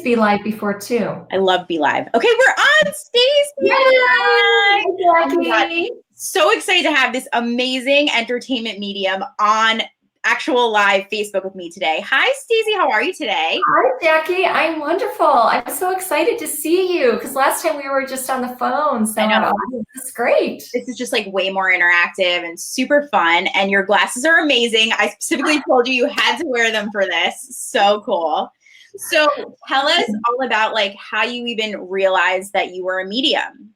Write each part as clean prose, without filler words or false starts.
used Be Live before too. I love Be Live. Okay, we're on, Stacey. Yay! Oh my God. So excited to have this amazing entertainment medium on actual live Facebook with me today. Hi, Stacey. How are you today? Hi, Jackie. I'm wonderful. I'm so excited to see you because last time we were just on the phone. So I know. This is great. This is just like way more interactive and super fun. And your glasses are amazing. I specifically told you had to wear them for this. So cool. So tell us all about like how you even realized that you were a medium.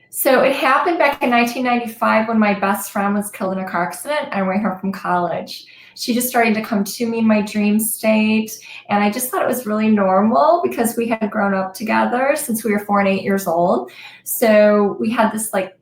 So it happened back in 1995 when my best friend was killed in a car accident. I went home from college. She just started to come to me in my dream state. And I just thought it was really normal because we had grown up together since we were 4 and 8 years old. So we had this like,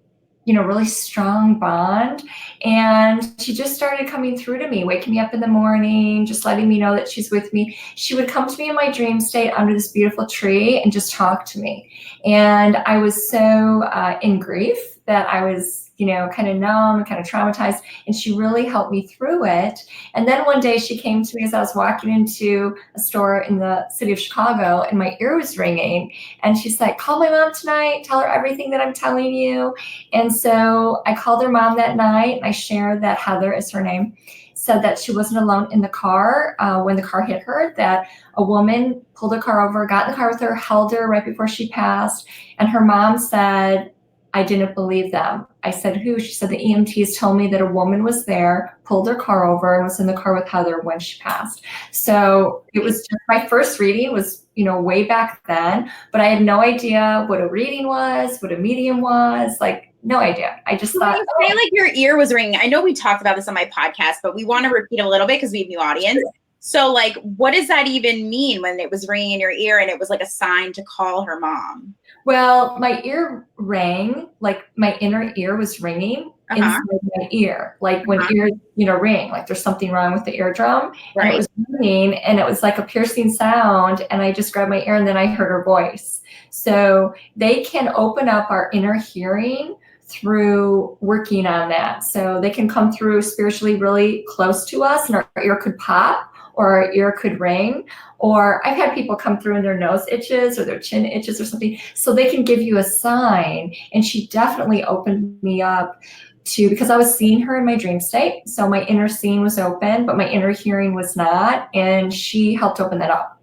really strong bond. And she just started coming through to me, waking me up in the morning, just letting me know that she's with me. She would come to me in my dream state under this beautiful tree and just talk to me. And I was so in grief that I was, kind of numb and kind of traumatized. And she really helped me through it. And then one day she came to me as I was walking into a store in the city of Chicago and my ear was ringing. And she's like, call my mom tonight, tell her everything that I'm telling you. And so I called her mom that night and I shared that Heather is her name, said that she wasn't alone in the car when the car hit her, that a woman pulled her car over, got in the car with her, held her right before she passed. And her mom said, I didn't believe them. I said, who? She said, the EMTs told me that a woman was there, pulled her car over, and was in the car with Heather when she passed. So it was just my first reading was, way back then, but I had no idea what a reading was, what a medium was, like no idea. I just thought. You say like your ear was ringing. I know we talked about this on my podcast, but we want to repeat a little bit because we have new audience. So like, what does that even mean when it was ringing in your ear and it was like a sign to call her mom? Well, my ear rang, like my inner ear was ringing inside my ear, like when ears, ring, like there's something wrong with the eardrum. Right. And it was ringing and it was like a piercing sound. And I just grabbed my ear and then I heard her voice. So they can open up our inner hearing through working on that. So they can come through spiritually really close to us and our ear could pop or our ear could ring, or I've had people come through and their nose itches or their chin itches or something. So they can give you a sign. And she definitely opened me up to, because I was seeing her in my dream state. So my inner seeing was open, but my inner hearing was not. And she helped open that up.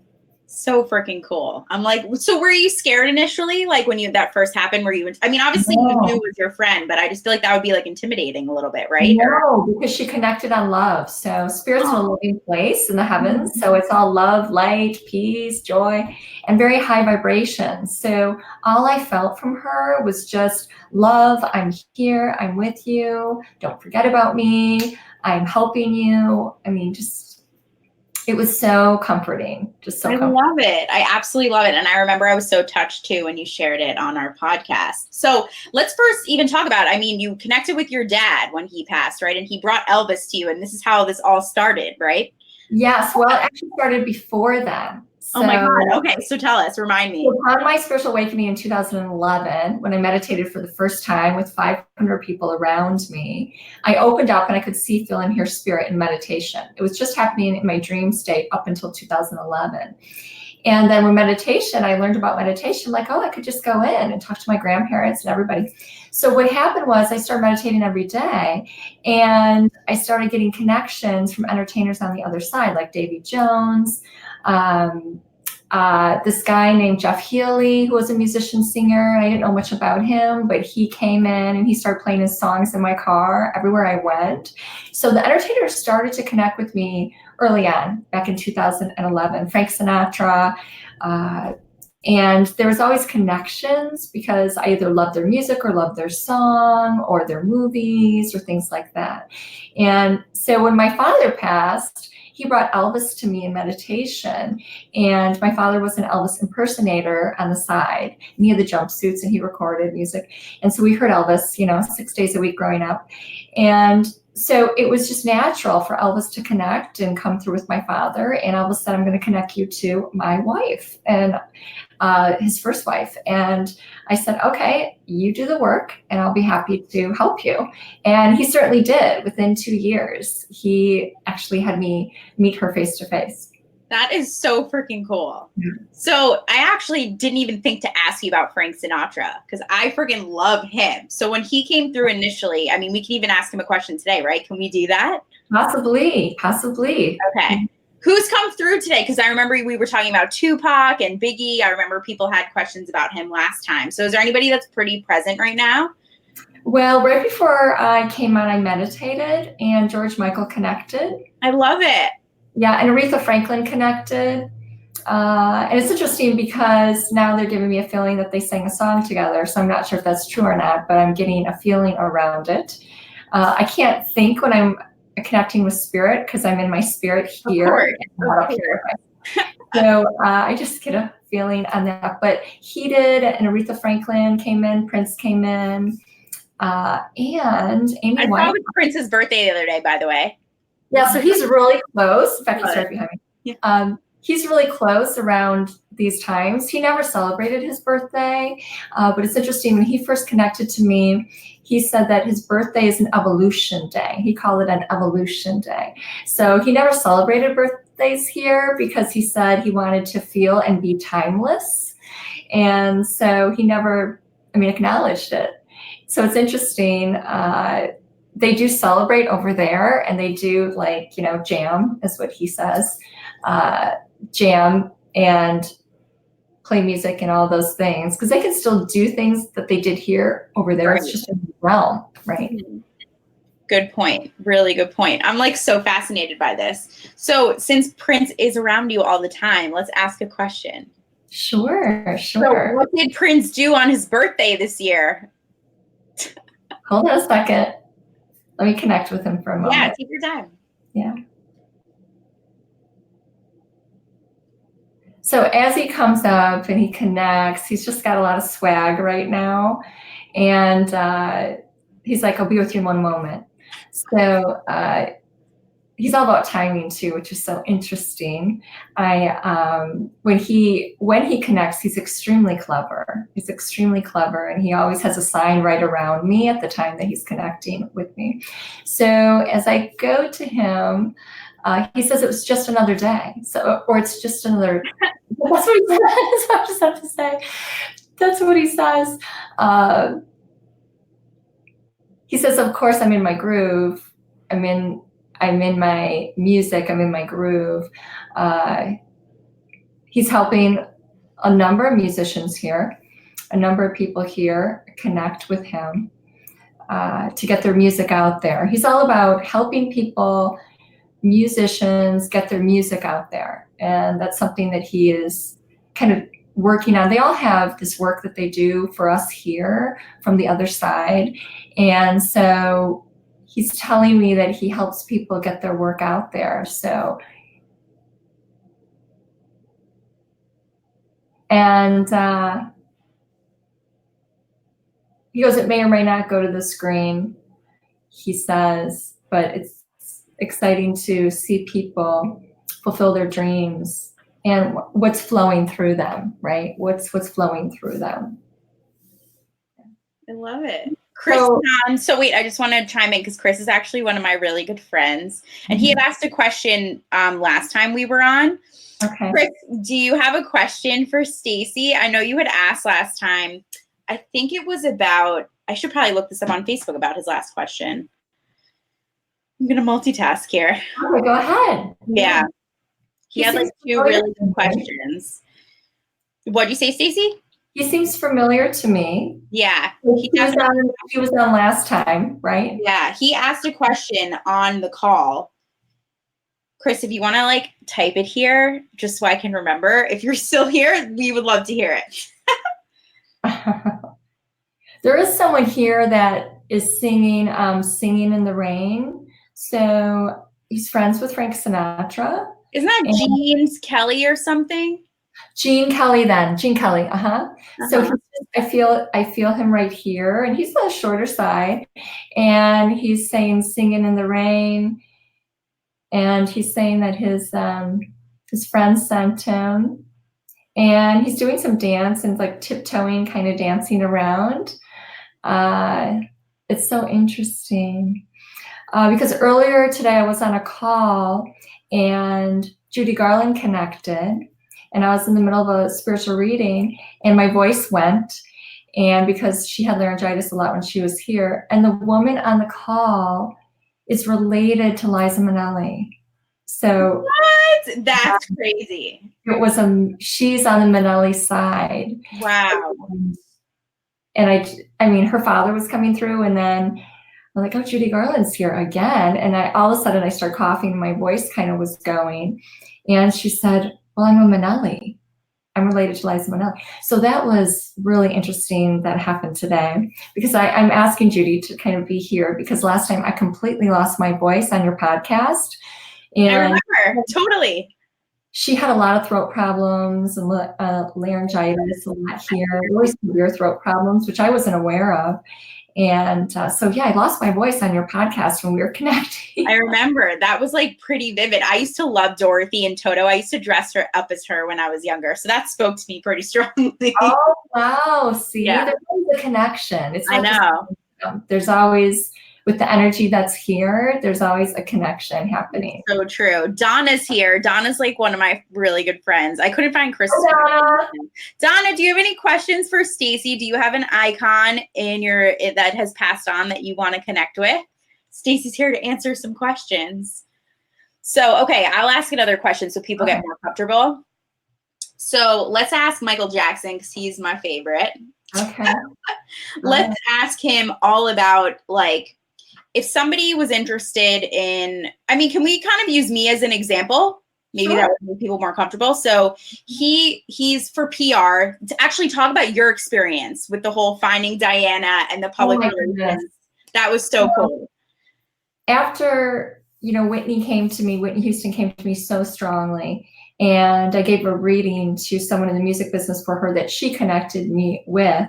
So freaking cool. I'm like, so were you scared initially? Like when that first happened, obviously you knew it was your friend, but I just feel like that would be like intimidating a little bit, right? No, because she connected on love. So spirit's in a living place in the heavens. So it's all love, light, peace, joy, and very high vibrations. So all I felt from her was just love. I'm here. I'm with you. Don't forget about me. I'm helping you. I mean, it was so comforting. Just so comforting. Love it. I absolutely love it. And I remember I was so touched too when you shared it on our podcast. So let's first even talk about, you connected with your dad when he passed, right? And he brought Elvis to you. And this is how this all started, right? Yes. Well, it actually started before then. Oh my God. Okay. So tell us, remind me. So upon my spiritual awakening in 2011, when I meditated for the first time with 500 people around me, I opened up and I could see, feel, and hear spirit in meditation. It was just happening in my dream state up until 2011. And then with meditation, I learned about meditation, like, I could just go in and talk to my grandparents and everybody. So what happened was I started meditating every day and I started getting connections from entertainers on the other side, like Davy Jones, this guy named Jeff Healy, who was a musician singer. I didn't know much about him, but he came in and he started playing his songs in my car everywhere I went. So the entertainers started to connect with me early on, back in 2011, Frank Sinatra. And there was always connections because I either loved their music or loved their song or their movies or things like that. And so when my father passed, he brought Elvis to me in meditation, and my father was an Elvis impersonator on the side, and he had the jumpsuits and he recorded music. And so we heard Elvis, 6 days a week growing up. And so it was just natural for Elvis to connect and come through with my father. And Elvis said, I'm going to connect you to my wife and his first wife. And I said, okay, you do the work and I'll be happy to help you. And he certainly did. Within 2 years, he actually had me meet her face to face. That is so freaking cool. Yeah. So I actually didn't even think to ask you about Frank Sinatra because I freaking love him. So when he came through initially, I mean, we can even ask him a question today, right? Can we do that? Possibly. Okay. Who's come through today? Because I remember we were talking about Tupac and Biggie. I remember people had questions about him last time. So is there anybody that's pretty present right now? Well, right before I came on, I meditated and George Michael connected. I love it. Yeah, and Aretha Franklin connected. And it's interesting because now they're giving me a feeling that they sang a song together. So I'm not sure if that's true or not, but I'm getting a feeling around it. I can't think when I'm connecting with spirit because I'm in my spirit here. Not up here. So I just get a feeling on that. But he did, and Aretha Franklin came in, Prince came in, and Amy I White. saw Prince's birthday the other day, by the way. Yeah, so he's really close. In fact, he's right behind me. Yeah. He's really close around these times. He never celebrated his birthday, but it's interesting. When he first connected to me, he said that his birthday is an evolution day. He called it an evolution day. So he never celebrated birthdays here because he said he wanted to feel and be timeless. And so he never, acknowledged it. So it's interesting. They do celebrate over there, and they do jam is what he says, jam and play music and all those things because they can still do things that they did here over there. Right. It's just a realm, right? Good point. Really good point. I'm so fascinated by this. So since Prince is around you all the time, let's ask a question. Sure. So what did Prince do on his birthday this year? Hold on a second. Let me connect with him for a moment. Yeah, take your time. Yeah. So as he comes up and he connects, he's just got a lot of swag right now. And he's like, I'll be with you in one moment. So he's all about timing too, which is so interesting. When he connects, he's extremely clever. And he always has a sign right around me at the time that he's connecting with me. So as I go to him, he says it was just another day. Or it's just another. That's what he says. I just have to say. That's what he says. He says, of course, I'm in my groove. I'm in my music. I'm in my groove. He's helping a number of musicians here, a number of people here connect with him to get their music out there. He's all about helping people, musicians, get their music out there. And that's something that he is kind of working on. They all have this work that they do for us here from the other side. And so he's telling me that he helps people get their work out there. So, and he goes, it may or may not go to the screen, he says, but it's exciting to see people fulfill their dreams and what's flowing through them, right? What's flowing through them. I love it. Chris, so wait, I just want to chime in because Chris is actually one of my really good friends. And he had asked a question last time we were on. Okay. Chris, do you have a question for Stacey? I know you had asked last time. I think it was about, I should probably look this up on Facebook about his last question. I'm going to multitask here. Okay, go ahead. Yeah. He had 2 really good questions. What'd you say, Stacey? He seems familiar to me. Yeah. He was on last time, right? Yeah. He asked a question on the call. Chris, if you want to type it here, just so I can remember. If you're still here, we would love to hear it. There is someone here that is singing in the Rain. So he's friends with Frank Sinatra. Isn't that Gene Kelly or something? Gene Kelly. So I feel him right here, and he's on the shorter side, and he's saying "Singing in the Rain," and he's saying that his friend sent him, and he's doing some dance and tiptoeing, kind of dancing around. It's so interesting because earlier today I was on a call and Judy Garland connected, and I was in the middle of a spiritual reading, and my voice went. And because she had laryngitis a lot when she was here, and the woman on the call is related to Liza Minnelli. So what? That's crazy. It was she's on the Minnelli side. Wow. And I mean, her father was coming through, and then I'm like, oh, Judy Garland's here again. And all of a sudden I start coughing, and my voice kind of was going. And she said, well, I'm a Minnelli. I'm related to Liza Minnelli. So that was really interesting that happened today, because I'm asking Judy to kind of be here, because last time I completely lost my voice on your podcast. And I remember, totally. She had a lot of throat problems and laryngitis a lot here, really severe throat problems, which I wasn't aware of. And so, yeah, I lost my voice on your podcast when we were connecting. I remember. That was like pretty vivid. I used to love Dorothy and Toto. I used to dress her up as her when I was younger. So that spoke to me pretty strongly. Oh, wow. See, yeah. There's always a connection. It's I know. There's always, with the energy that's here, there's always a connection happening. So true. Donna's here. Donna's like one of my really good friends. I couldn't find Kristen. Donna, do you have any questions for Stacey? Do you have an icon in that has passed on that you want to connect with? Stacey's here to answer some questions. So, okay, I'll ask another question so people get more comfortable. So let's ask Michael Jackson, because he's my favorite. Okay. Let's ask him all about, like, if somebody was interested in, I mean, can we kind of use me as an example? Maybe that would make people more comfortable. So he's for PR to actually talk about your experience with the whole finding Diana and the public relations. That was so cool. After, Whitney Houston came to me so strongly, and I gave a reading to someone in the music business for her that she connected me with.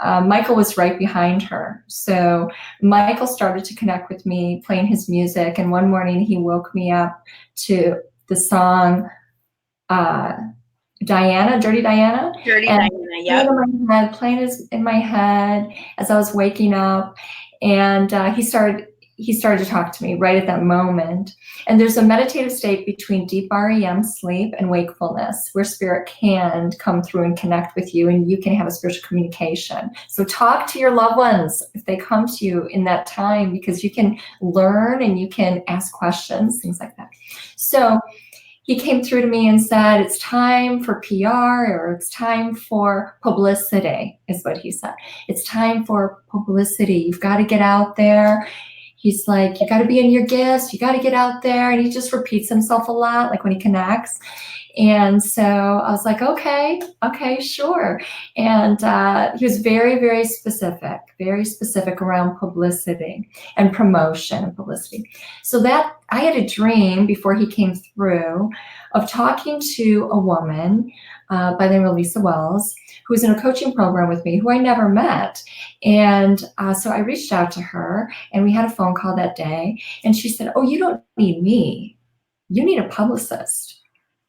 Michael was right behind her. So Michael started to connect with me playing his music. And one morning he woke me up to the song Diana, Dirty Diana. Dirty Diana, yeah. Playing in my head as I was waking up. And he started to talk to me right at that moment. And there's a meditative state between deep REM sleep and wakefulness where spirit can come through and connect with you, and you can have a spiritual communication. So talk to your loved ones if they come to you in that time, because you can learn and you can ask questions, things like that. So he came through to me and said, it's time for PR, or it's time for publicity, is what he said. It's time for publicity. You've got to get out there. He's like, you got to be in your gifts. You got to get out there. And he just repeats himself a lot, like when he connects. And so I was like, okay, sure. And he was very, very specific around publicity and promotion and publicity. So that I had a dream before he came through of talking to a woman by the name of Lisa Wells, who was in a coaching program with me, who I never met. And so I reached out to her, and we had a phone call that day. And she said, oh, you don't need me. You need a publicist.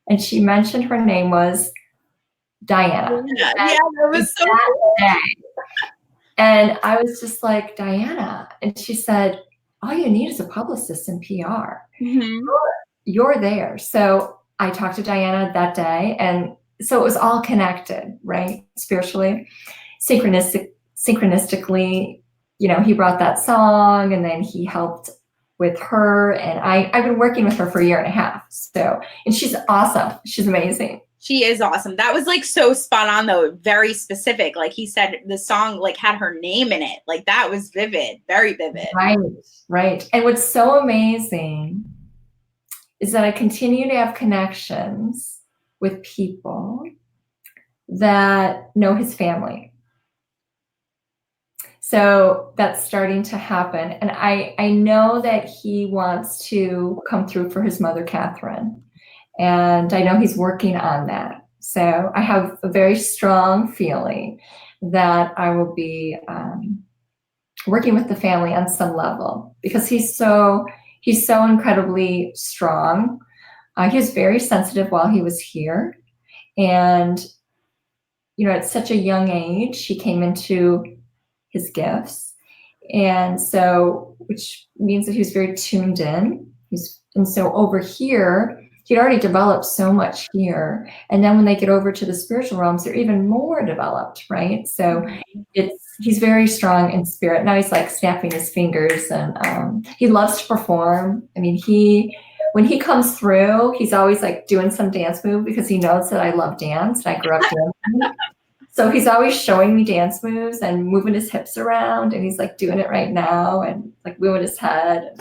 And she mentioned her name was Diana. Yeah, that was so cool. And I was just like, Diana. And she said, all you need is a publicist in PR. Mm-hmm. You're there. So I talked to Diana that day, and so it was all connected, right? Spiritually, synchronistically, he brought that song, and then he helped with her. And I've been working with her for 1.5 years. So, and she's awesome. She's amazing. She is awesome. That was like so spot on though. Very specific. Like he said, the song like had her name in it. Like that was vivid, very vivid. Right. And what's so amazing is that I continue to have connections with people that know his family. So that's starting to happen. And I know that he wants to come through for his mother, Catherine. And I know he's working on that. So I have a very strong feeling that I will be working with the family on some level, because he's so incredibly strong. He was very sensitive while he was here. And, at such a young age, he came into his gifts. And so, which means that he was very tuned in. And so over here, he'd already developed so much here. And then when they get over to the spiritual realms, they're even more developed, right? So he's very strong in spirit. Now he's like snapping his fingers, and he loves to perform. I mean, when he comes through, he's always like doing some dance move because he knows that I love dance and I grew up dancing. So he's always showing me dance moves and moving his hips around, and he's like doing it right now and like moving his head.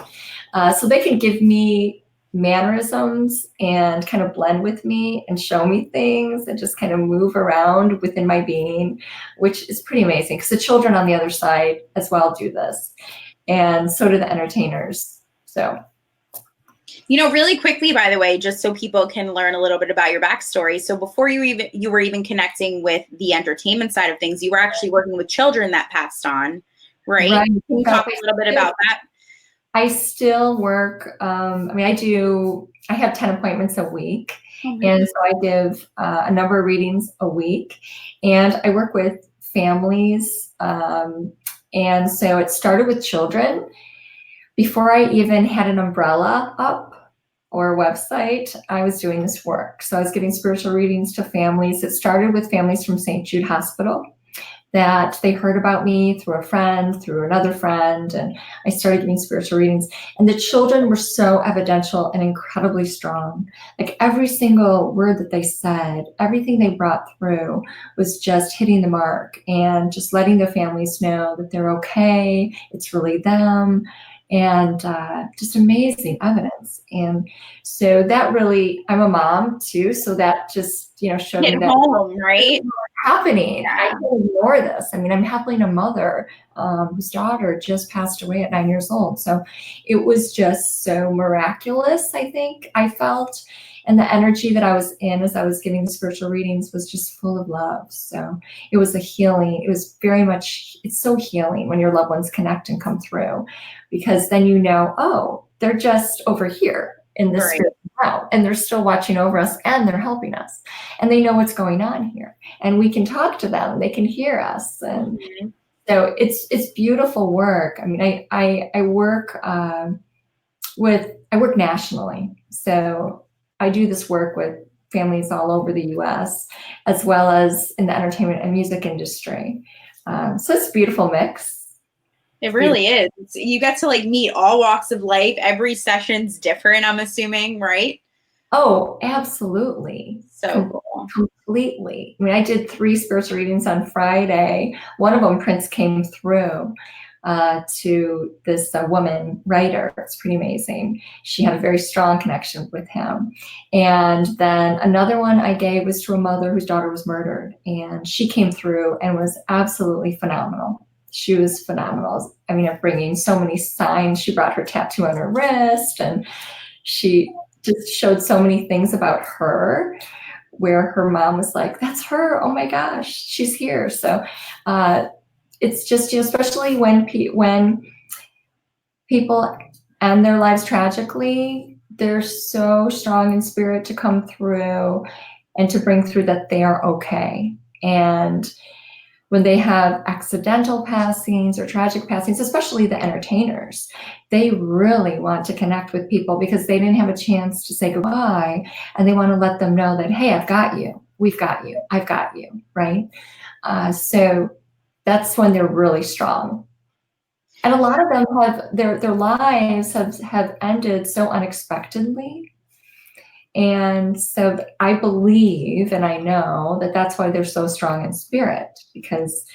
So they can give me mannerisms and kind of blend with me and show me things and just kind of move around within my being, which is pretty amazing because the children on the other side as well do this. And so do the entertainers. So. Really quickly, by the way, just so people can learn a little bit about your backstory. So before you were even connecting with the entertainment side of things, you were actually working with children that passed on, right? Can you talk a little bit about that? I still work. I have 10 appointments a week. And so I give a number of readings a week, and I work with families. And so it started with children. Before I even had an umbrella up or a website, I was doing this work. So I was giving spiritual readings to families. It started with families from St. Jude Hospital that they heard about me through a friend, through another friend, and I started giving spiritual readings. And the children were so evidential and incredibly strong. Like every single word that they said, everything they brought through was just hitting the mark and just letting their families know that they're okay, it's really them. And just amazing evidence. And so that really, I'm a mom too, so that just, showed me that home, right? Happening. Yeah. I can't ignore this. I mean, I'm happily a mother whose daughter just passed away at 9 years old. So it was just so miraculous, I think I felt. And the energy that I was in as I was giving the spiritual readings was just full of love. So it was a healing. It was it's so healing when your loved ones connect and come through, because then they're just over here in this spirit now, and they're still watching over us and they're helping us. And they know what's going on here. And we can talk to them. They can hear us. And so it's beautiful work. I mean, I work nationally. So I do this work with families all over the U.S., as well as in the entertainment and music industry. So it's a beautiful mix. It really is. You get to meet all walks of life. Every session's different, I'm assuming, right? Oh, absolutely. So cool. Completely. I mean, I did 3 spiritual readings on Friday. One of them, Prince came through to this woman writer. It's pretty amazing. She had a very strong connection with him. And then another one I gave was to a mother whose daughter was murdered. And she came through and was absolutely phenomenal. She was phenomenal. I mean, of bringing so many signs. She brought her tattoo on her wrist, and she just showed so many things about her, where her mom was like, that's her. Oh my gosh, she's here. So it's just, especially when people end their lives tragically, they're so strong in spirit to come through and to bring through that they are okay. And when they have accidental passings or tragic passings, especially the entertainers, they really want to connect with people because they didn't have a chance to say goodbye, and they want to let them know that, hey, I've got you, we've got you, I've got you, right? So that's when they're really strong. And a lot of them have their lives have ended so unexpectedly. And so I believe, and I know that that's why they're so strong in spirit, because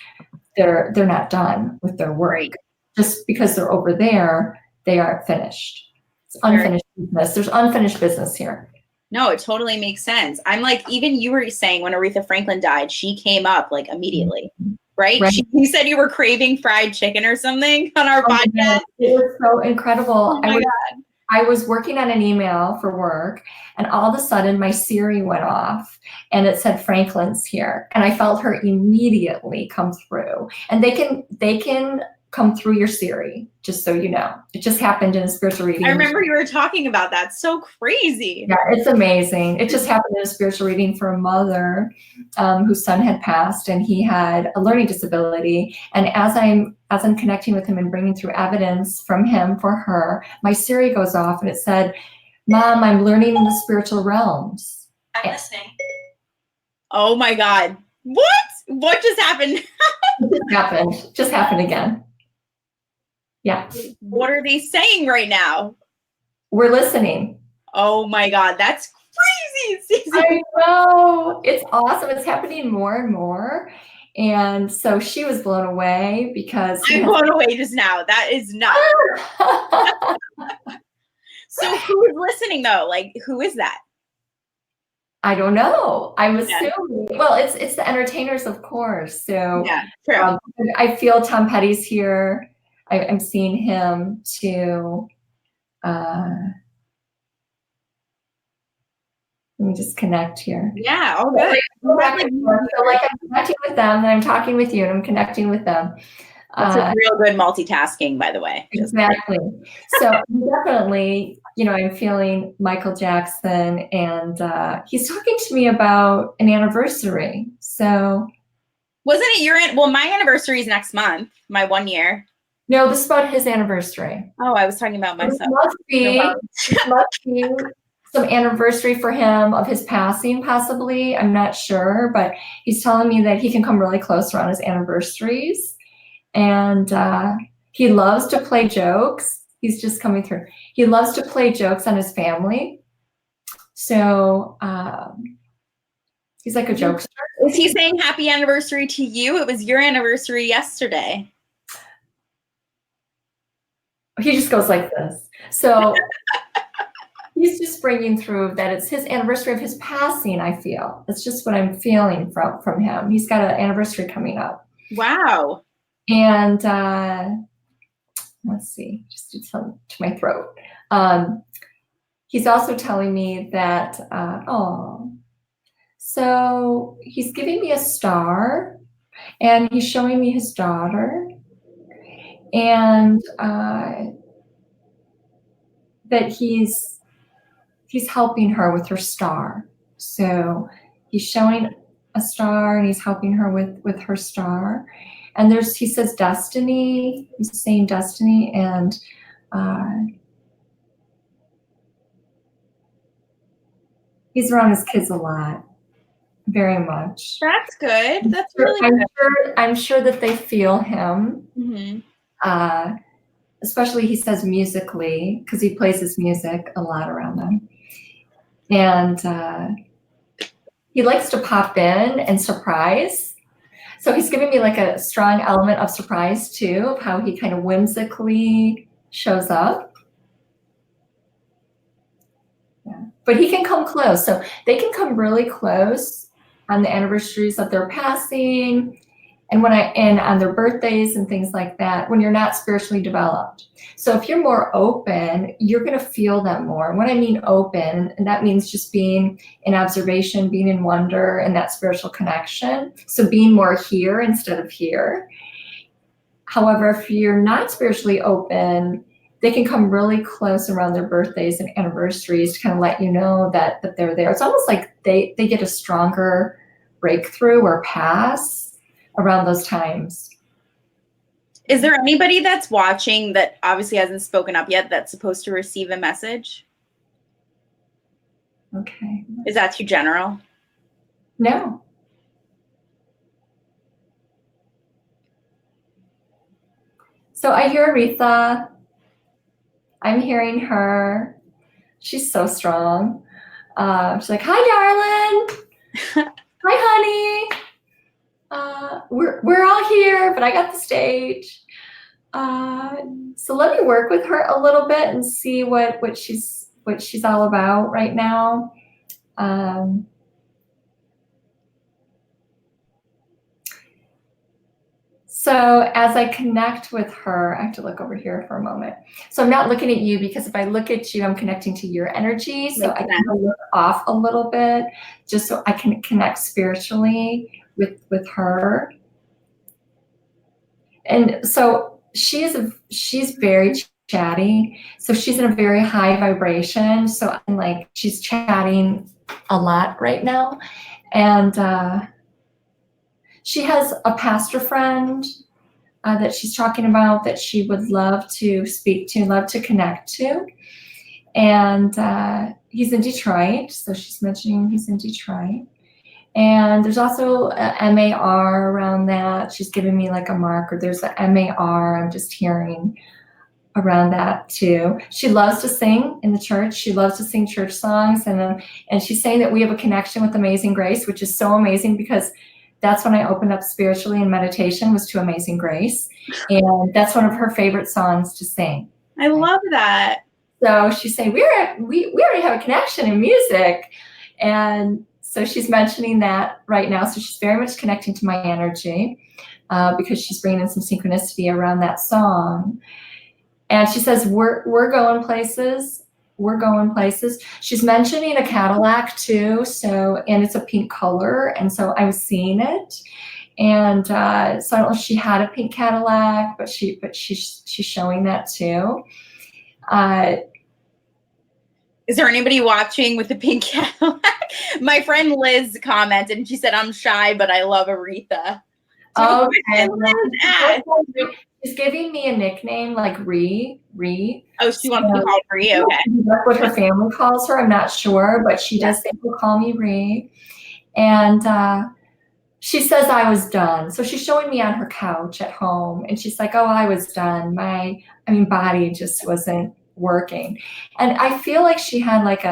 they're not done with their work. Just because they're over there, they aren't finished. It's unfinished business. There's unfinished business here. No, it totally makes sense. I'm like, even you were saying when Aretha Franklin died, she came up immediately, right? You said you were craving fried chicken or something on our podcast. Man, it was so incredible. Oh my God. I was working on an email for work, and all of a sudden my Siri went off and it said Franklin's here, and I felt her immediately come through. And they can come through your Siri, just so you know. It just happened in a spiritual reading. I remember you were talking about that. So crazy. Yeah, it's amazing. It just happened in a spiritual reading for a mother whose son had passed, and he had a learning disability. And as I'm connecting with him and bringing through evidence from him for her, my Siri goes off and it said, Mom, I'm learning in the spiritual realms. I'm listening. Oh my God. What just happened? Just happened again. Yeah. What are they saying right now? We're listening. Oh my God, that's crazy, Stacey. I know. It's awesome. It's happening more and more. And so she was blown away because I'm blown away just now. That is nuts. So who is listening though? Like, who is that? I don't know. I'm assuming. Well, it's the entertainers, of course. So yeah, true. I feel Tom Petty's here. I'm seeing him too. Let me just connect here. Yeah, all good. So like I'm connecting with them, then I'm talking with you, and I'm connecting with them. That's a real good multitasking, by the way. Exactly. So definitely, I'm feeling Michael Jackson, and he's talking to me about an anniversary. So wasn't it my anniversary is next month, my 1 year. No, this is about his anniversary. Oh, I was talking about myself. It must be some anniversary for him of his passing, possibly. I'm not sure, but he's telling me that he can come really close around his anniversaries. And he loves to play jokes. He's just coming through. He loves to play jokes on his family. So he's like a jokester. Is he saying happy anniversary to you? It was your anniversary yesterday. He just goes like this. So he's just bringing through that it's his anniversary of his passing, I feel. It's just what I'm feeling from him. He's got an anniversary coming up. Wow. And let's see, just did something to my throat. He's also telling me that, so he's giving me a star, and he's showing me his daughter, and that he's helping her with her star. So he's showing a star, and he's helping her with her star. And he says destiny, he's saying destiny, and he's around his kids a lot, very much. That's good. That's really good. I'm sure that they feel him. Mm-hmm. Especially, he says musically, because he plays his music a lot around them. And he likes to pop in and surprise. So he's giving me like a strong element of surprise too, of how he kind of whimsically shows up. Yeah. But he can come close. So they can come really close on the anniversaries of their passing, and on their birthdays and things like that, when you're not spiritually developed. So if you're more open, you're going to feel them more. And what I mean open, and that means just being in observation, being in wonder, and that spiritual connection. So being more here instead of here. However, if you're not spiritually open, they can come really close around their birthdays and anniversaries to kind of let you know that they're there. It's almost like they get a stronger breakthrough or pass around those times. Is there anybody that's watching that obviously hasn't spoken up yet that's supposed to receive a message? Okay. Is that too general? No. So I hear Aretha. I'm hearing her. She's so strong. She's like, hi, darling. Hi, honey. We're all here, but I got the stage. So let me work with her a little bit and see what she's all about right now. So as I connect with her, I have to look over here for a moment. So I'm not looking at you, because if I look at you, I'm connecting to your energy. So I can look off a little bit just so I can connect spiritually with her. And so she's very chatty. So she's in a very high vibration. So I'm like, she's chatting a lot right now. And she has a pastor friend that she's talking about that she would love to speak to, love to connect to. And he's in Detroit, so she's mentioning he's in Detroit. And there's also a MAR around that. She's giving me like a mark, or there's a MAR. I'm just hearing around that too. She loves to sing in the church. She loves to sing church songs, and she's saying that we have a connection with Amazing Grace, which is so amazing because that's when I opened up spiritually in meditation, was to Amazing Grace, and that's one of her favorite songs to sing. I love that. So she's saying we already have a connection in music, and so she's mentioning that right now. So she's very much connecting to my energy because she's bringing in some synchronicity around that song. And she says, we're going places. We're going places. She's mentioning a Cadillac too. So, and it's a pink color. And so I'm seeing it. And so I don't know if she had a pink Cadillac, but she's showing that too. Is there anybody watching with the pink Cadillac? My friend Liz commented and she said, I'm shy, but I love Aretha. Okay. She's giving me a nickname like Ree. Oh, she wants to be called Ree? Okay. That's what her family calls her. I'm not sure, but she does think we'll call me Ree. And she says I was done. So she's showing me on her couch at home. And she's like, oh, I was done. My body just wasn't working. And I feel like she had like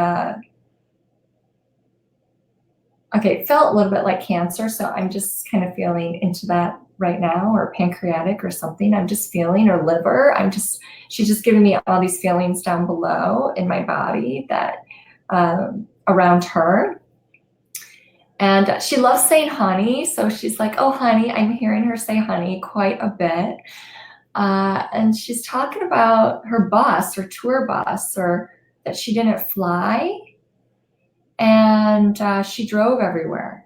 it felt a little bit like cancer. So I'm just kind of feeling into that right now, or pancreatic or something. I'm just feeling, or liver. She's just giving me all these feelings down below in my body that around her. And she loves saying honey. So she's like, oh, honey. I'm hearing her say honey quite a bit. And she's talking about her bus, or tour bus, or that she didn't fly. And she drove everywhere.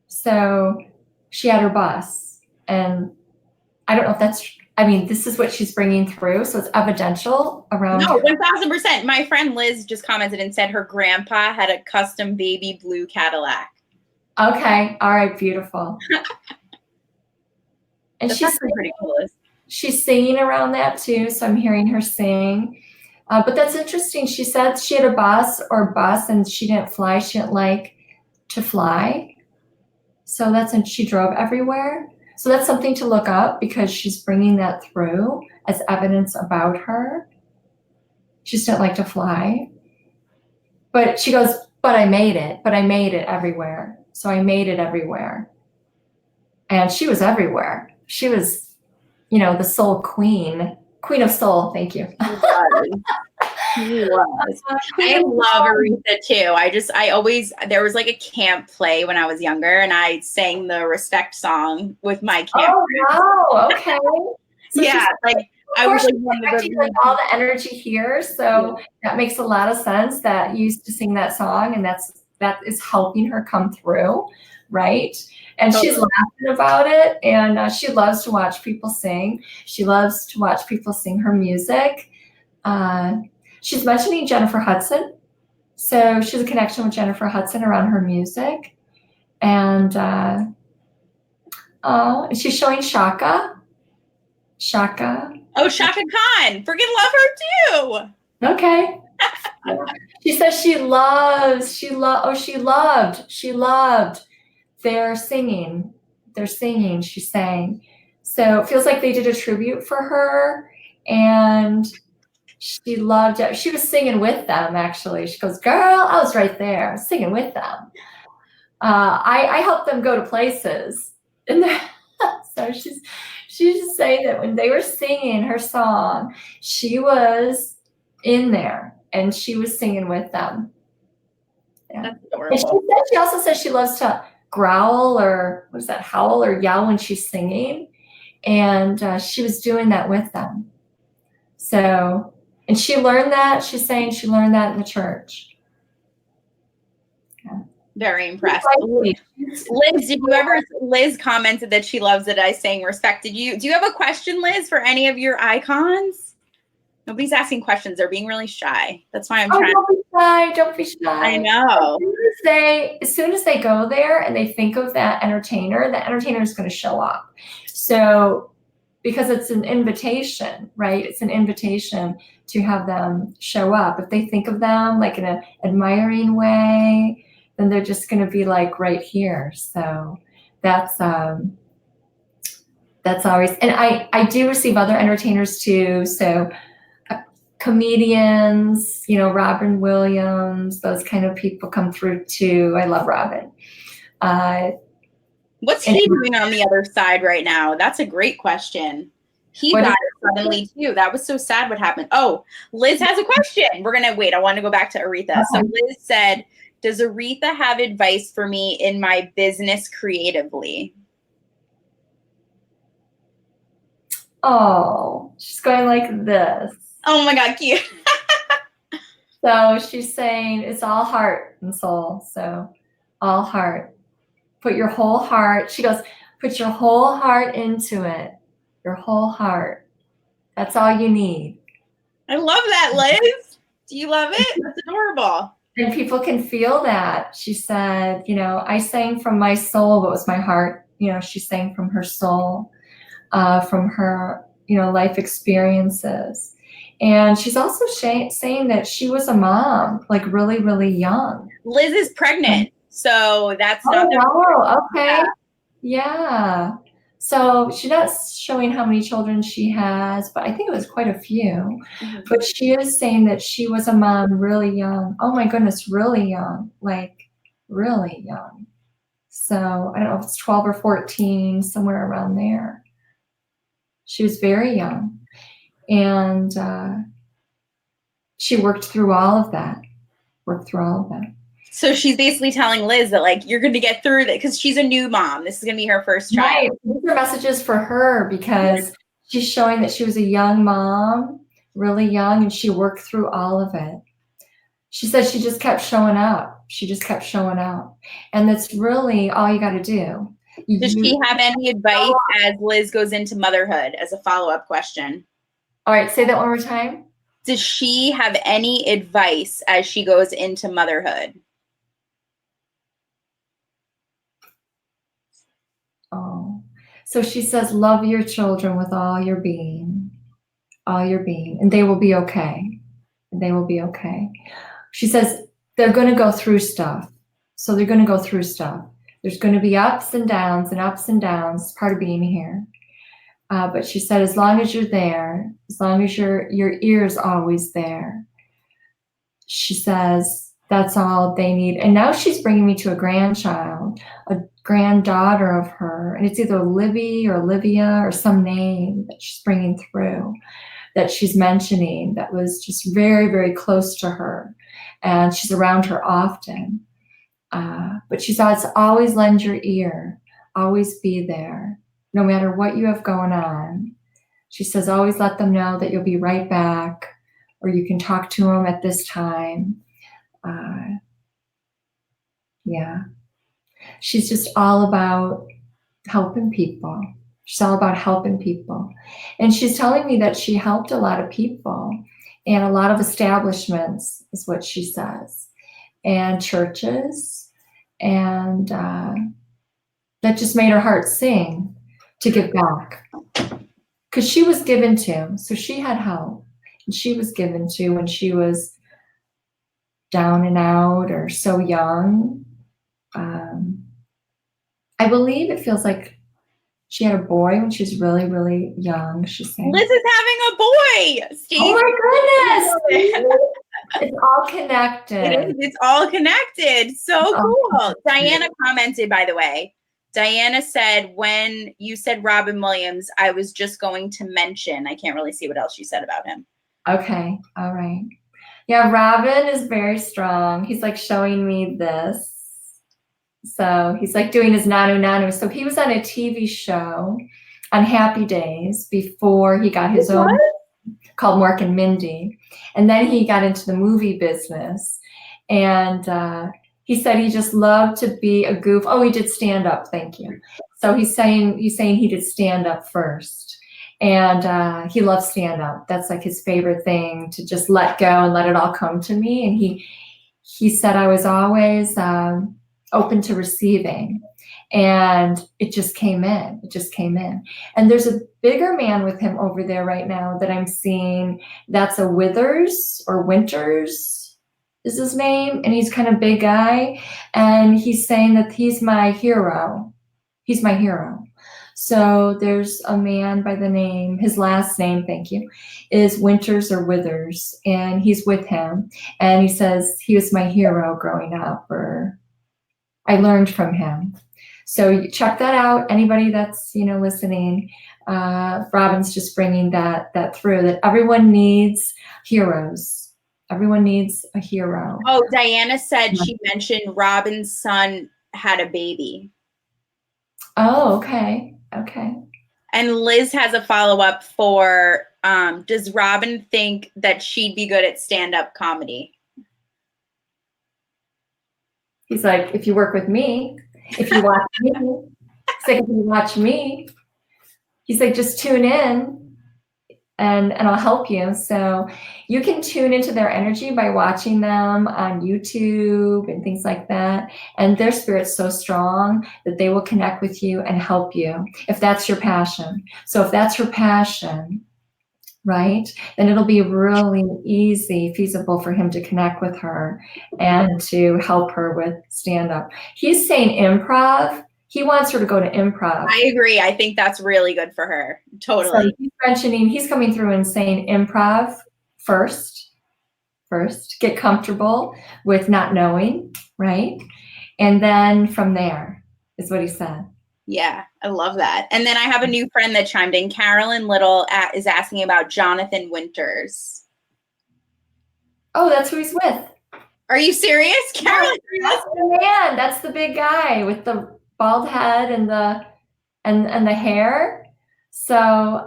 So she had her bus. And I don't know if this is what she's bringing through. So it's evidential around. No, 1000%. My friend Liz just commented and said her grandpa had a custom baby blue Cadillac. Okay. All right. Beautiful. And she's pretty cool. She's singing around that too. So I'm hearing her sing. But that's interesting. She said she had a bus and she didn't fly. She didn't like to fly. So she drove everywhere. So that's something to look up, because she's bringing that through as evidence about her. She just didn't like to fly. But she goes, but I made it everywhere. So I made it everywhere. And she was everywhere. She was, the soul queen of soul. Thank you. He was. I love Aretha too. There was like a camp play when I was younger, and I sang the Respect song with my camp. Oh, wow. Okay. So yeah. Like I was like all the energy here. So that makes a lot of sense that you used to sing that song, and that is helping her come through. Right. And she's laughing about it. And she loves to watch people sing. She loves to watch people sing her music. She's mentioning Jennifer Hudson. So she has a connection with Jennifer Hudson around her music. And she's showing Shaka. Oh, Shaka Khan. Freaking love her too. Okay. She says she loved their singing. She's saying. So it feels like they did a tribute for her, and she loved it. She was singing with them, actually. She goes, girl, I was right there singing with them. I helped them go to places. So she's just saying that when they were singing her song, she was in there and she was singing with them. Yeah. That's adorable. And she also says she loves to growl, or what is that, howl or yell when she's singing. And she was doing that with them. So, and she learned that, she's saying she learned that in the church. Yeah. Very impressed. Liz commented that she loves that I sang Respect. Do you have a question, Liz, for any of your icons? Nobody's asking questions. They're being really shy. That's why I'm trying. Don't be shy. I know. As soon as they go there and they think of that entertainer is going to show up. So because it's an invitation, right? It's an invitation to have them show up. If they think of them like in an admiring way, then they're just going to be like right here. So that's always, and I do receive other entertainers too. So comedians, Robin Williams, those kind of people come through too. I love Robin. What's he doing on the other side right now? That's a great question. He died suddenly too. That was so sad what happened. Oh, Liz has a question. We're going to wait. I want to go back to Aretha. So Liz said, does Aretha have advice for me in my business creatively? Oh, she's going like this. Oh my God, cute. So she's saying it's all heart and soul. So all heart. Put your whole heart. She goes, put your whole heart into it. Your whole heart. That's all you need. I love that, Liz. Do you love it? That's adorable. And people can feel that. She said, I sang from my soul, but it was my heart. She sang from her soul, from her, life experiences. And she's also saying that she was a mom, like really, really young. Liz is pregnant. So that's not. Oh, okay. Yeah. So she's not showing how many children she has, but I think it was quite a few. Mm-hmm. But she is saying that she was a mom really young. Oh my goodness, really young, like really young. So I don't know if it's 12 or 14, somewhere around there. She was very young. And she worked through all of that. So she's basically telling Liz that, like, you're going to get through that because she's a new mom. This is going to be her first child. Right. These are messages for her because she's showing that she was a young mom, really young, and she worked through all of it. She said she just kept showing up. And that's really all you got to do. Does she have any advice as Liz goes into motherhood as a follow-up question? All right. Say that one more time. Does she have any advice as she goes into motherhood? Oh, so she says, love your children with all your being, and they will be okay. She says they're going to go through stuff. So they're going to go through stuff. There's going to be ups and downs, it's part of being here. But she said, as long as you're there, as long as your ear is always there, she says, that's all they need. And now she's bringing me to a grandchild, a granddaughter of her. And it's either Libby or Olivia or some name that she's bringing through, that she's mentioning, that was just very, very close to her. And she's around her often. But she says, always lend your ear, always be there, no matter what you have going on. She says, always let them know that you'll be right back, or you can talk to them at this time. Yeah. She's just all about helping people. And she's telling me that she helped a lot of people and a lot of establishments, is what she says, and churches. And that just made her heart sing to give back. Because she was given to, so she had help. And she was given to when she was down and out or so young. I believe it feels like she had a boy when she was really, really young. She's saying, Liz is having a boy. Steve. Oh my goodness. It's all connected. It's all connected. So cool. Diana commented, by the way. Diana said, when you said Robin Williams, I was just going to mention. I can't really see what else you said about him. Okay. All right. Yeah, Robin is very strong. He's like showing me this. So he's like doing his nanu. So he was on a TV show on Happy Days before he got his own, called Mork and Mindy. And then he got into the movie business. And he said he just loved to be a goof. Oh, he did stand up. Thank you. So he's saying he did stand up first. And he loves stand up. That's like his favorite thing, to just let go and let it all come to me. And he said I was always open to receiving. And it just came in. It just came in. And there's a bigger man with him over there right now that I'm seeing. That's a Withers or Winters is his name. And he's kind of big guy. And he's saying that he's my hero. He's my hero. So there's a man by the name, his last name, thank you, is Winters or Withers. And he's with him. And he says he was my hero growing up, or I learned from him. So check that out. Anybody that's, listening, Robin's just bringing that through, that everyone needs heroes. Everyone needs a hero. Oh, Diana said she mentioned Robin's son had a baby. Oh, okay. Okay. And Liz has a follow-up for, does Robin think that she'd be good at stand-up comedy? He's like, if you work with me, if you watch me, he's like, if you watch me, he's like, just tune in and I'll help you. So you can tune into their energy by watching them on YouTube and things like that. And their spirit's so strong that they will connect with you and help you if that's your passion. So if that's her passion, right, then it'll be really easy, feasible for him to connect with her and to help her with stand-up. He's saying improv. He wants her to go to improv. I agree. I think that's really good for her. Totally. So he's mentioning, he's coming through and saying improv first, get comfortable with not knowing, right? And then from there is what he said. Yeah, I love that. And then I have a new friend that chimed in. Carolyn Little is asking about Jonathan Winters. Oh, that's who he's with. Are you serious, Carolyn? That's the man. That's the big guy with the bald head and the hair. So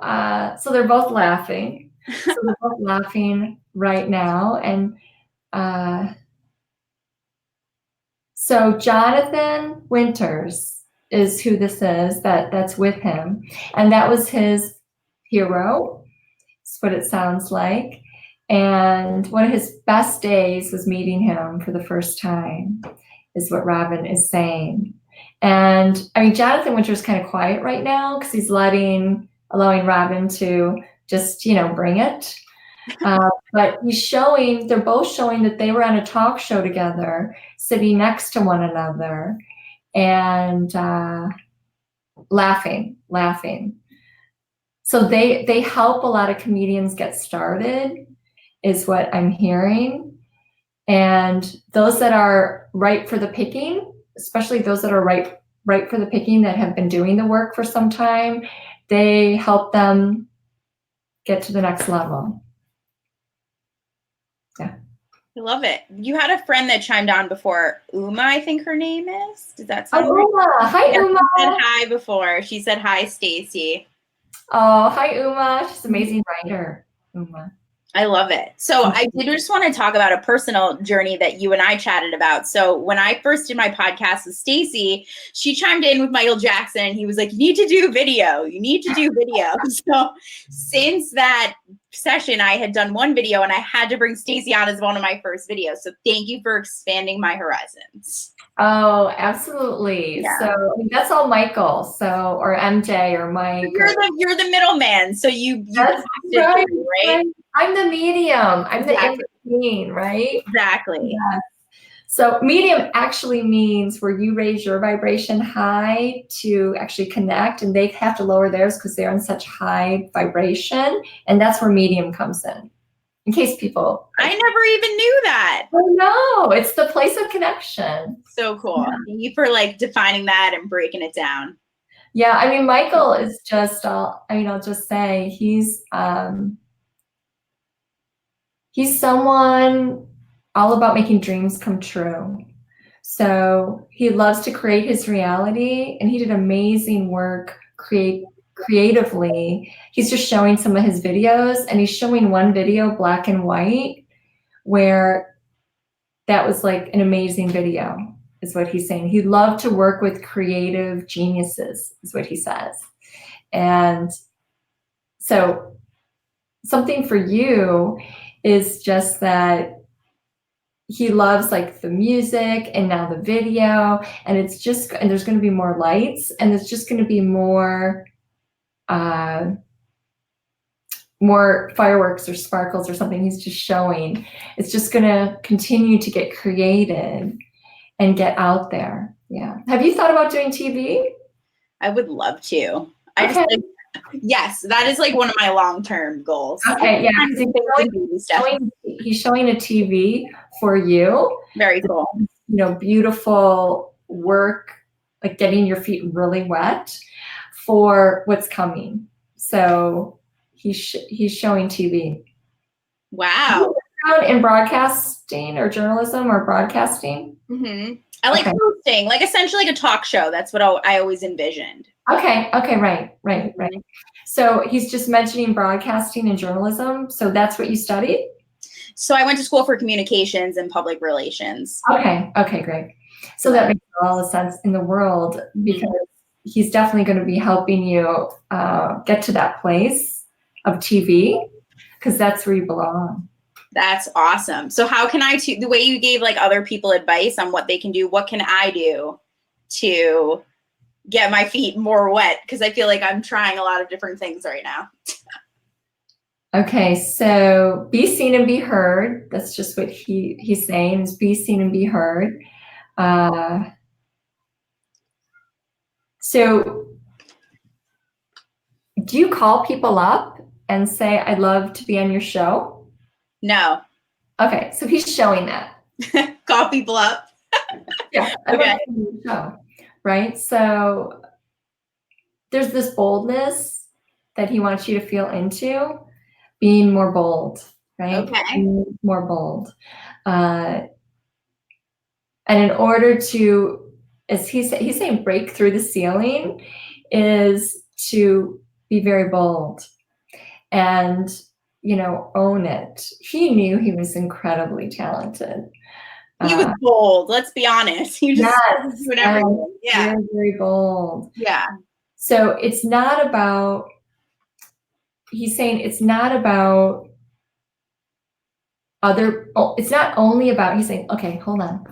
they're both laughing. So they're both laughing right now. And so Jonathan Winters is who this is that's with him. And that was his hero. That's what it sounds like. And one of his best days was meeting him for the first time, is what Robin is saying. And I mean, Jonathan Winters is kind of quiet right now because he's allowing Robin to just, bring it. But they're both showing that they were on a talk show together, sitting next to one another and laughing. So they help a lot of comedians get started, is what I'm hearing. And those that are ripe for the picking, especially those that are ripe for the picking that have been doing the work for some time, they help them get to the next level. Yeah. I love it. You had a friend that chimed on before, Uma, I think her name is. Does that sound right? Uma. Hi, yeah, Uma. She said hi before. She said hi, Stacey. Oh, hi, Uma. She's an amazing writer, Uma. I love it. So I did just want to talk about a personal journey that you and I chatted about. So when I first did my podcast with Stacey, she chimed in with Michael Jackson and he was like, you need to do video. You need to do video. So since that session, I had done one video and I had to bring Stacey on as one of my first videos. So thank you for expanding my horizons. Oh, absolutely. Yeah. So I mean, that's all Michael. So, or MJ or Mike. You're the middleman. So you that's right, right? I'm the medium. I'm the in-between, right? Exactly. Yeah. So medium actually means where you raise your vibration high to actually connect, and they have to lower theirs because they're in such high vibration. And that's where medium comes in case people. I never even knew that. Oh no, it's the place of connection. So cool. Yeah. Thank you for defining that and breaking it down. Yeah, I mean, Michael is just, I'll just say he's someone all about making dreams come true. So he loves to create his reality, and he did amazing work creatively. He's just showing some of his videos, and he's showing one video, black and white, where that was like an amazing video, is what he's saying. He loved to work with creative geniuses, is what he says. And so something for you is just that he loves like the music and now the video, and it's just, and there's going to be more lights, and there's just going to be more more fireworks or sparkles or something he's just showing. It's just going to continue to get created and get out there. Yeah. Have you thought about doing TV? I would love to. Okay. Yes, that is like one of my long-term goals. Okay, yeah. He's showing a TV for you. Very cool. You know, beautiful work, like getting your feet really wet for what's coming. So he's showing TV. Wow. In broadcasting or journalism or broadcasting? Mm-hmm. I like hosting, like essentially like a talk show. That's what I always envisioned. Okay, right. So he's just mentioning broadcasting and journalism. So that's what you studied? So I went to school for communications and public relations. Okay, great. So that makes all the sense in the world, because he's definitely going to be helping you get to that place of TV, because that's where you belong. That's awesome. So how can I, the way you gave like other people advice on what they can do, what can I do to get my feet more wet? Because I feel like I'm trying a lot of different things right now. Okay, so be seen and be heard. That's just what he's saying, is be seen and be heard. So do you call people up and say, I'd love to be on your show? No. Okay, so he's showing that. Call people up. Yeah, okay. Show, right? So there's this boldness that he wants you to feel into, being more bold, right? Okay. Being more bold. And in order to, as he's saying, break through the ceiling, is to be very bold and, you know, own it. He knew he was incredibly talented. He was bold. Let's be honest. You just doing everything. Yeah. Very, very bold. Yeah. So it's not about, he's saying it's not about other, it's not only about, he's saying, okay, hold on.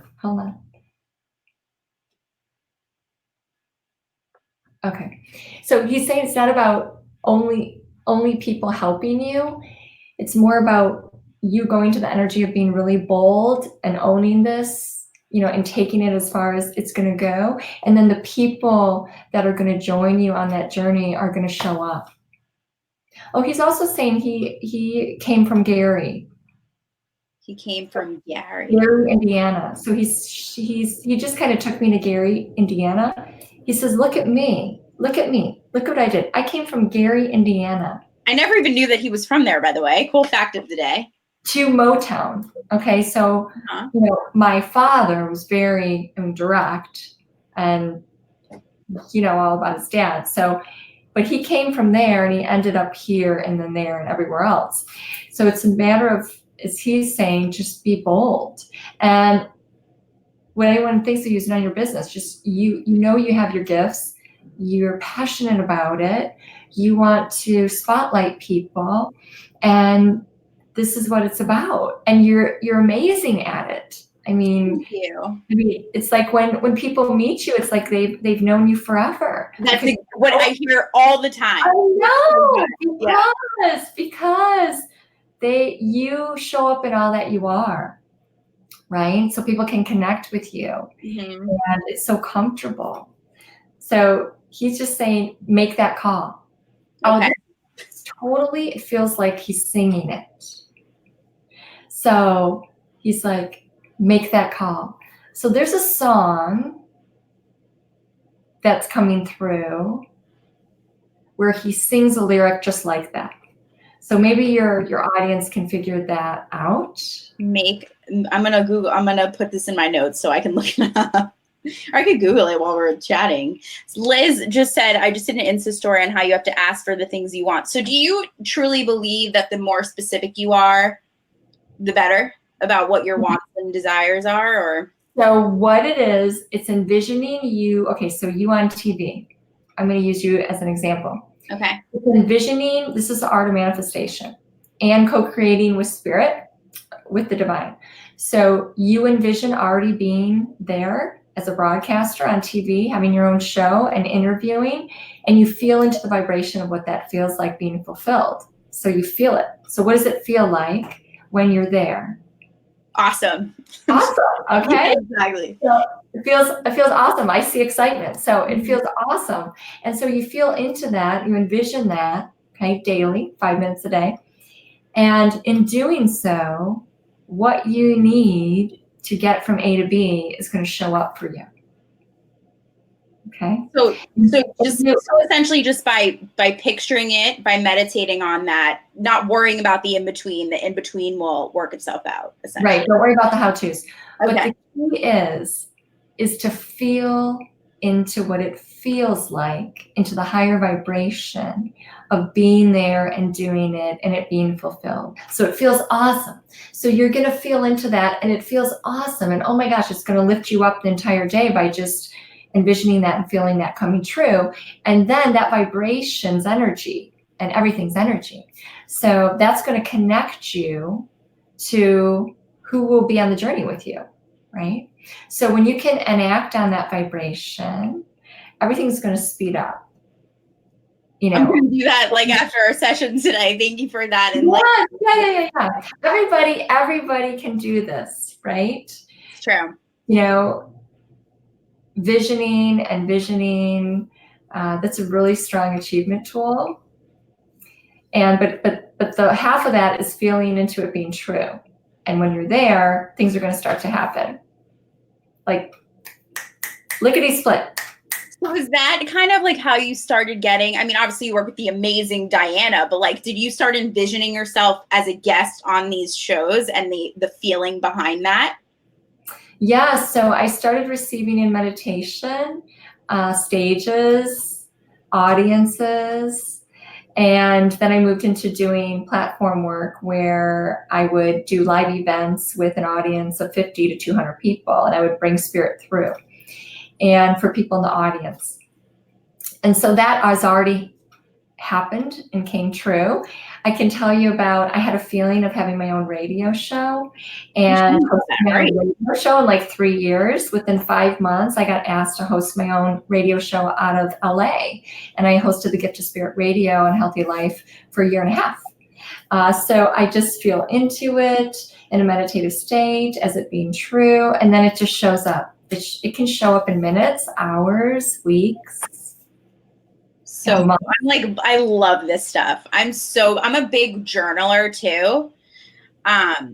Okay. So he's saying it's not about only people helping you. It's more about you going to the energy of being really bold and owning this, you know, and taking it as far as it's going to go. And then the people that are going to join you on that journey are going to show up. Oh, he's also saying he came from Gary. He came from Gary, Indiana. So he just kind of took me to Gary, Indiana. He says, look at me, look what I did. I came from Gary, Indiana. I never even knew that he was from there, by the way. Cool fact of the day. To Motown. Okay, so you know, my father was very direct, and you know all about his dad. So, but he came from there, and he ended up here, and then there, and everywhere else. So it's a matter of, as he's saying, just be bold. And when anyone thinks of you, it's none of your business. Just you know you have your gifts. You're passionate about it. You want to spotlight people, and this is what it's about. And you're amazing at it. I mean, thank you. It's like when people meet you, it's like they've known you forever. That's what I hear all the time. I know, because you show up in all that you are, right? So people can connect with you, and it's so comfortable. So he's just saying, make that call. Okay. Totally, it feels like he's singing it. So he's like, make that call. So there's a song that's coming through where he sings a lyric just like that. So maybe your audience can figure that out. I'm gonna put this in my notes so I can look it up. Or I could Google it while we're chatting. Liz just said, I just did an Insta story on how you have to ask for the things you want. So do you truly believe that the more specific you are, the better about what your wants and desires are? Or so what it is, it's envisioning you. Okay, so you on TV. I'm going to use you as an example. Okay. It's envisioning, this is the art of manifestation and co-creating with spirit, with the divine. So you envision already being there as a broadcaster on TV, having your own show and interviewing, and you feel into the vibration of what that feels like being fulfilled. So you feel it. So what does it feel like when you're there? Awesome. Awesome. Okay. Yeah, exactly. So it feels awesome. I see excitement. So it feels awesome. And so you feel into that, you envision that, okay, daily, 5 minutes a day. And in doing so, what you need to get from A to B is going to show up for you. Okay. So essentially just by picturing it, by meditating on that, not worrying about the in-between will work itself out. Right. Don't worry about the how-tos. Okay. What the key is to feel into what it feels like, into the higher vibration of being there and doing it and it being fulfilled. So it feels awesome. So you're going to feel into that and it feels awesome. And oh my gosh, it's going to lift you up the entire day by just envisioning that and feeling that coming true. And then that vibration's energy, and everything's energy. So that's going to connect you to who will be on the journey with you, right? So when you can enact on that vibration, everything's going to speed up. You know, I'm going to do that like after our session today. Thank you for that. And yeah. Everybody can do this, right? It's true. You know, visioning, that's a really strong achievement tool. And but the half of that is feeling into it being true. And when you're there, things are going to start to happen. Like lickety split. So is that kind of like how you started getting, I mean, obviously you work with the amazing Diana, but like, did you start envisioning yourself as a guest on these shows and the feeling behind that? Yeah, so I started receiving in meditation, stages, audiences, and then I moved into doing platform work where I would do live events with an audience of 50 to 200 people, and I would bring spirit through and for people in the audience. And so that has already happened and came true. I can tell you about, I had a feeling of having my own radio show and hosting my own radio show in like 3 years. Within 5 months, I got asked to host my own radio show out of LA. And I hosted the Gift of Spirit Radio and Healthy Life for a year and a half. So I just feel into it in a meditative state as it being true. And then it just shows up. It can show up in minutes, hours, weeks. So I'm like, I love this stuff. I'm a big journaler too. I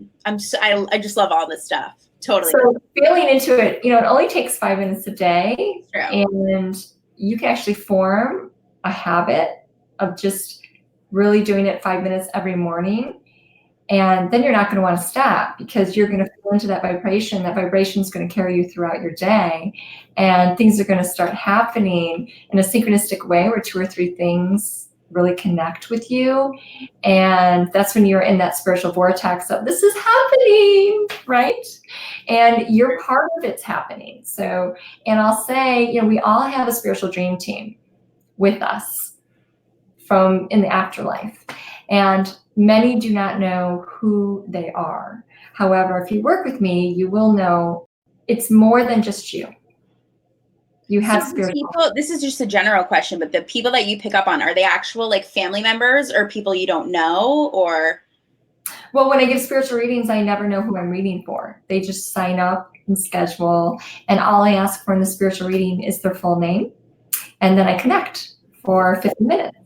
just love all this stuff. Totally. So feeling into it, it only takes 5 minutes a day. True. And you can actually form a habit of just really doing it 5 minutes every morning. And then you're not going to want to stop because you're going to feel into that vibration. That vibration is going to carry you throughout your day. And things are going to start happening in a synchronistic way where 2 or 3 things really connect with you. And that's when you're in that spiritual vortex of this is happening, right? And you're part of it's happening. So, and I'll say, we all have a spiritual dream team with us from in the afterlife. And many do not know who they are. However, if you work with me, you will know it's more than just you. You have spiritual people. This is just a general question, but the people that you pick up on, are they actual like family members or people you don't know? Or well, when I give spiritual readings, I never know who I'm reading for. They just sign up and schedule, and all I ask for in the spiritual reading is their full name, and then I connect for 50 minutes.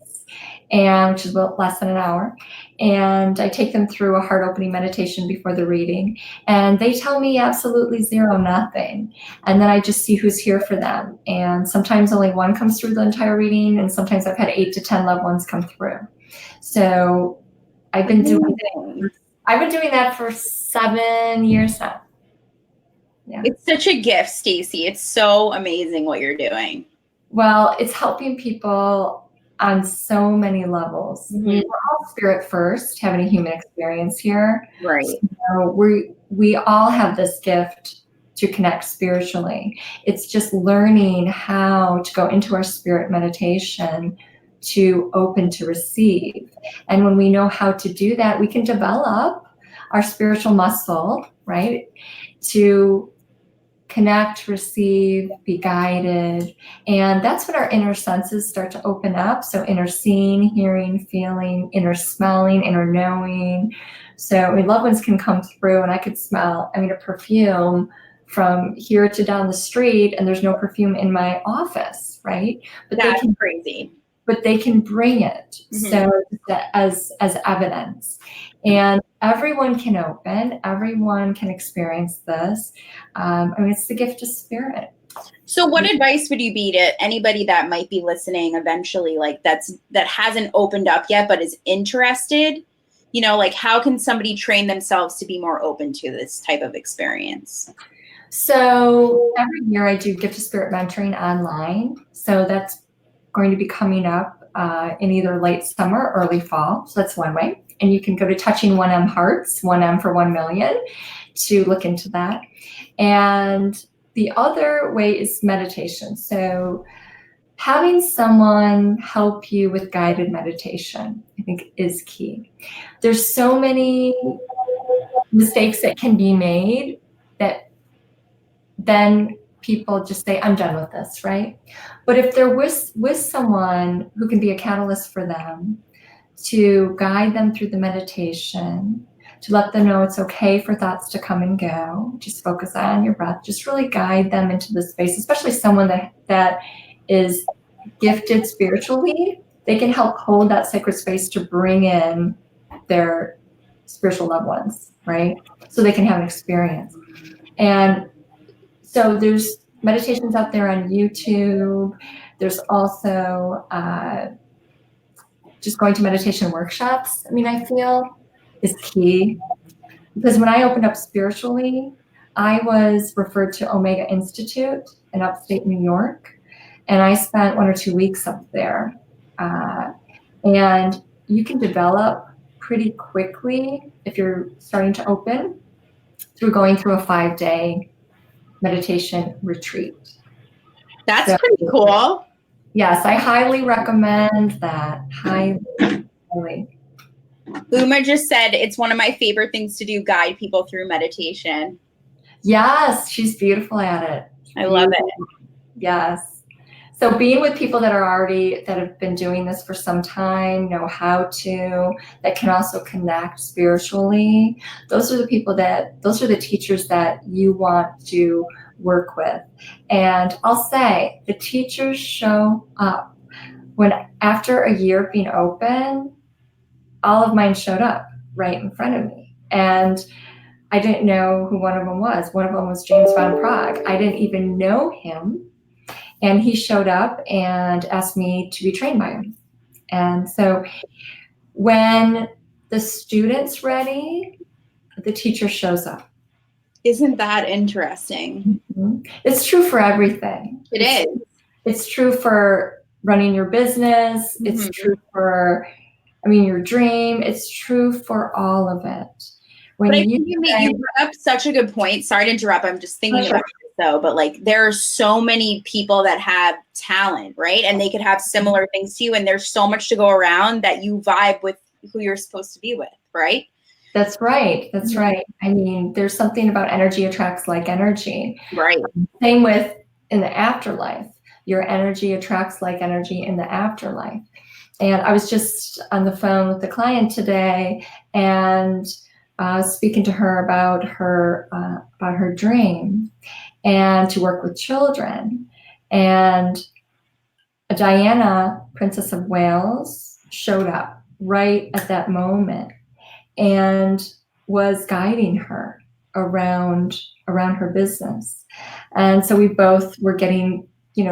And which is less than an hour. And I take them through a heart opening meditation before the reading. And they tell me absolutely zero, nothing. And then I just see who's here for them. And sometimes only one comes through the entire reading. And sometimes I've had 8 to 10 loved ones come through. So I've been doing that for 7 years now. Yeah. It's such a gift, Stacey. It's so amazing what you're doing. Well, it's helping people on so many levels. Mm-hmm. We're all spirit first, having a human experience here. Right. So we all have this gift to connect spiritually. It's just learning how to go into our spirit meditation to open to receive. And when we know how to do that, we can develop our spiritual muscle, right? To connect, receive, be guided. And that's when our inner senses start to open up. So inner seeing, hearing, feeling, inner smelling, inner knowing. So loved ones can come through and I could smell, a perfume from here to down the street, and there's no perfume in my office, right? But that's crazy. But they can bring it, so as evidence. And everyone can open, everyone can experience this. It's the gift of spirit. So what advice would you be to anybody that might be listening eventually, like that hasn't opened up yet but is interested? Like how can somebody train themselves to be more open to this type of experience? So every year I do gift of spirit mentoring online. So that's going to be coming up in either late summer or early fall. So that's one way. And you can go to Touching 1M Hearts, 1M for 1 million, to look into that. And the other way is meditation. So having someone help you with guided meditation, I think, is key. There's so many mistakes that can be made that then people just say, I'm done with this, right? But if they're with someone who can be a catalyst for them, to guide them through the meditation, to let them know it's okay for thoughts to come and go, just focus on your breath, just really guide them into the space, especially someone that is gifted spiritually, they can help hold that sacred space to bring in their spiritual loved ones, right? So they can have an experience. And so there's meditations out there on YouTube. There's also just going to meditation workshops, I feel is key. Because when I opened up spiritually, I was referred to Omega Institute in upstate New York. And I spent 1 or 2 weeks up there. And you can develop pretty quickly if you're starting to open through going through a 5-day meditation retreat. That's pretty cool. Yes, I highly recommend that. Highly. Uma just said it's one of my favorite things to do, guide people through meditation. Yes, she's beautiful at it. I love it. Yes. So being with people that have been doing this for some time, know how to, that can also connect spiritually, those are the teachers that you want to work with. And I'll say the teachers show up. When after a year of being open, all of mine showed up right in front of me. And I didn't know who one of them was. One of them was James Van Praagh. I didn't even know him. And he showed up and asked me to be trained by him. And so when the student's ready, the teacher shows up. Isn't that interesting? Mm-hmm. It's true for everything. It is. It's true for running your business. Mm-hmm. It's true for, your dream. It's true for all of it. But I think you brought up such a good point. Sorry to interrupt. I'm just thinking about this though. But like, there are so many people that have talent, right? And they could have similar things to you. And there's so much to go around that you vibe with who you're supposed to be with, right? That's right. That's right. There's something about energy attracts like energy. Right. Same with in the afterlife. Your energy attracts like energy in the afterlife. And I was just on the phone with the client today and speaking to her about her dream and to work with children. And Diana, Princess of Wales, showed up right at that moment and was guiding her around her business. And so we both were getting,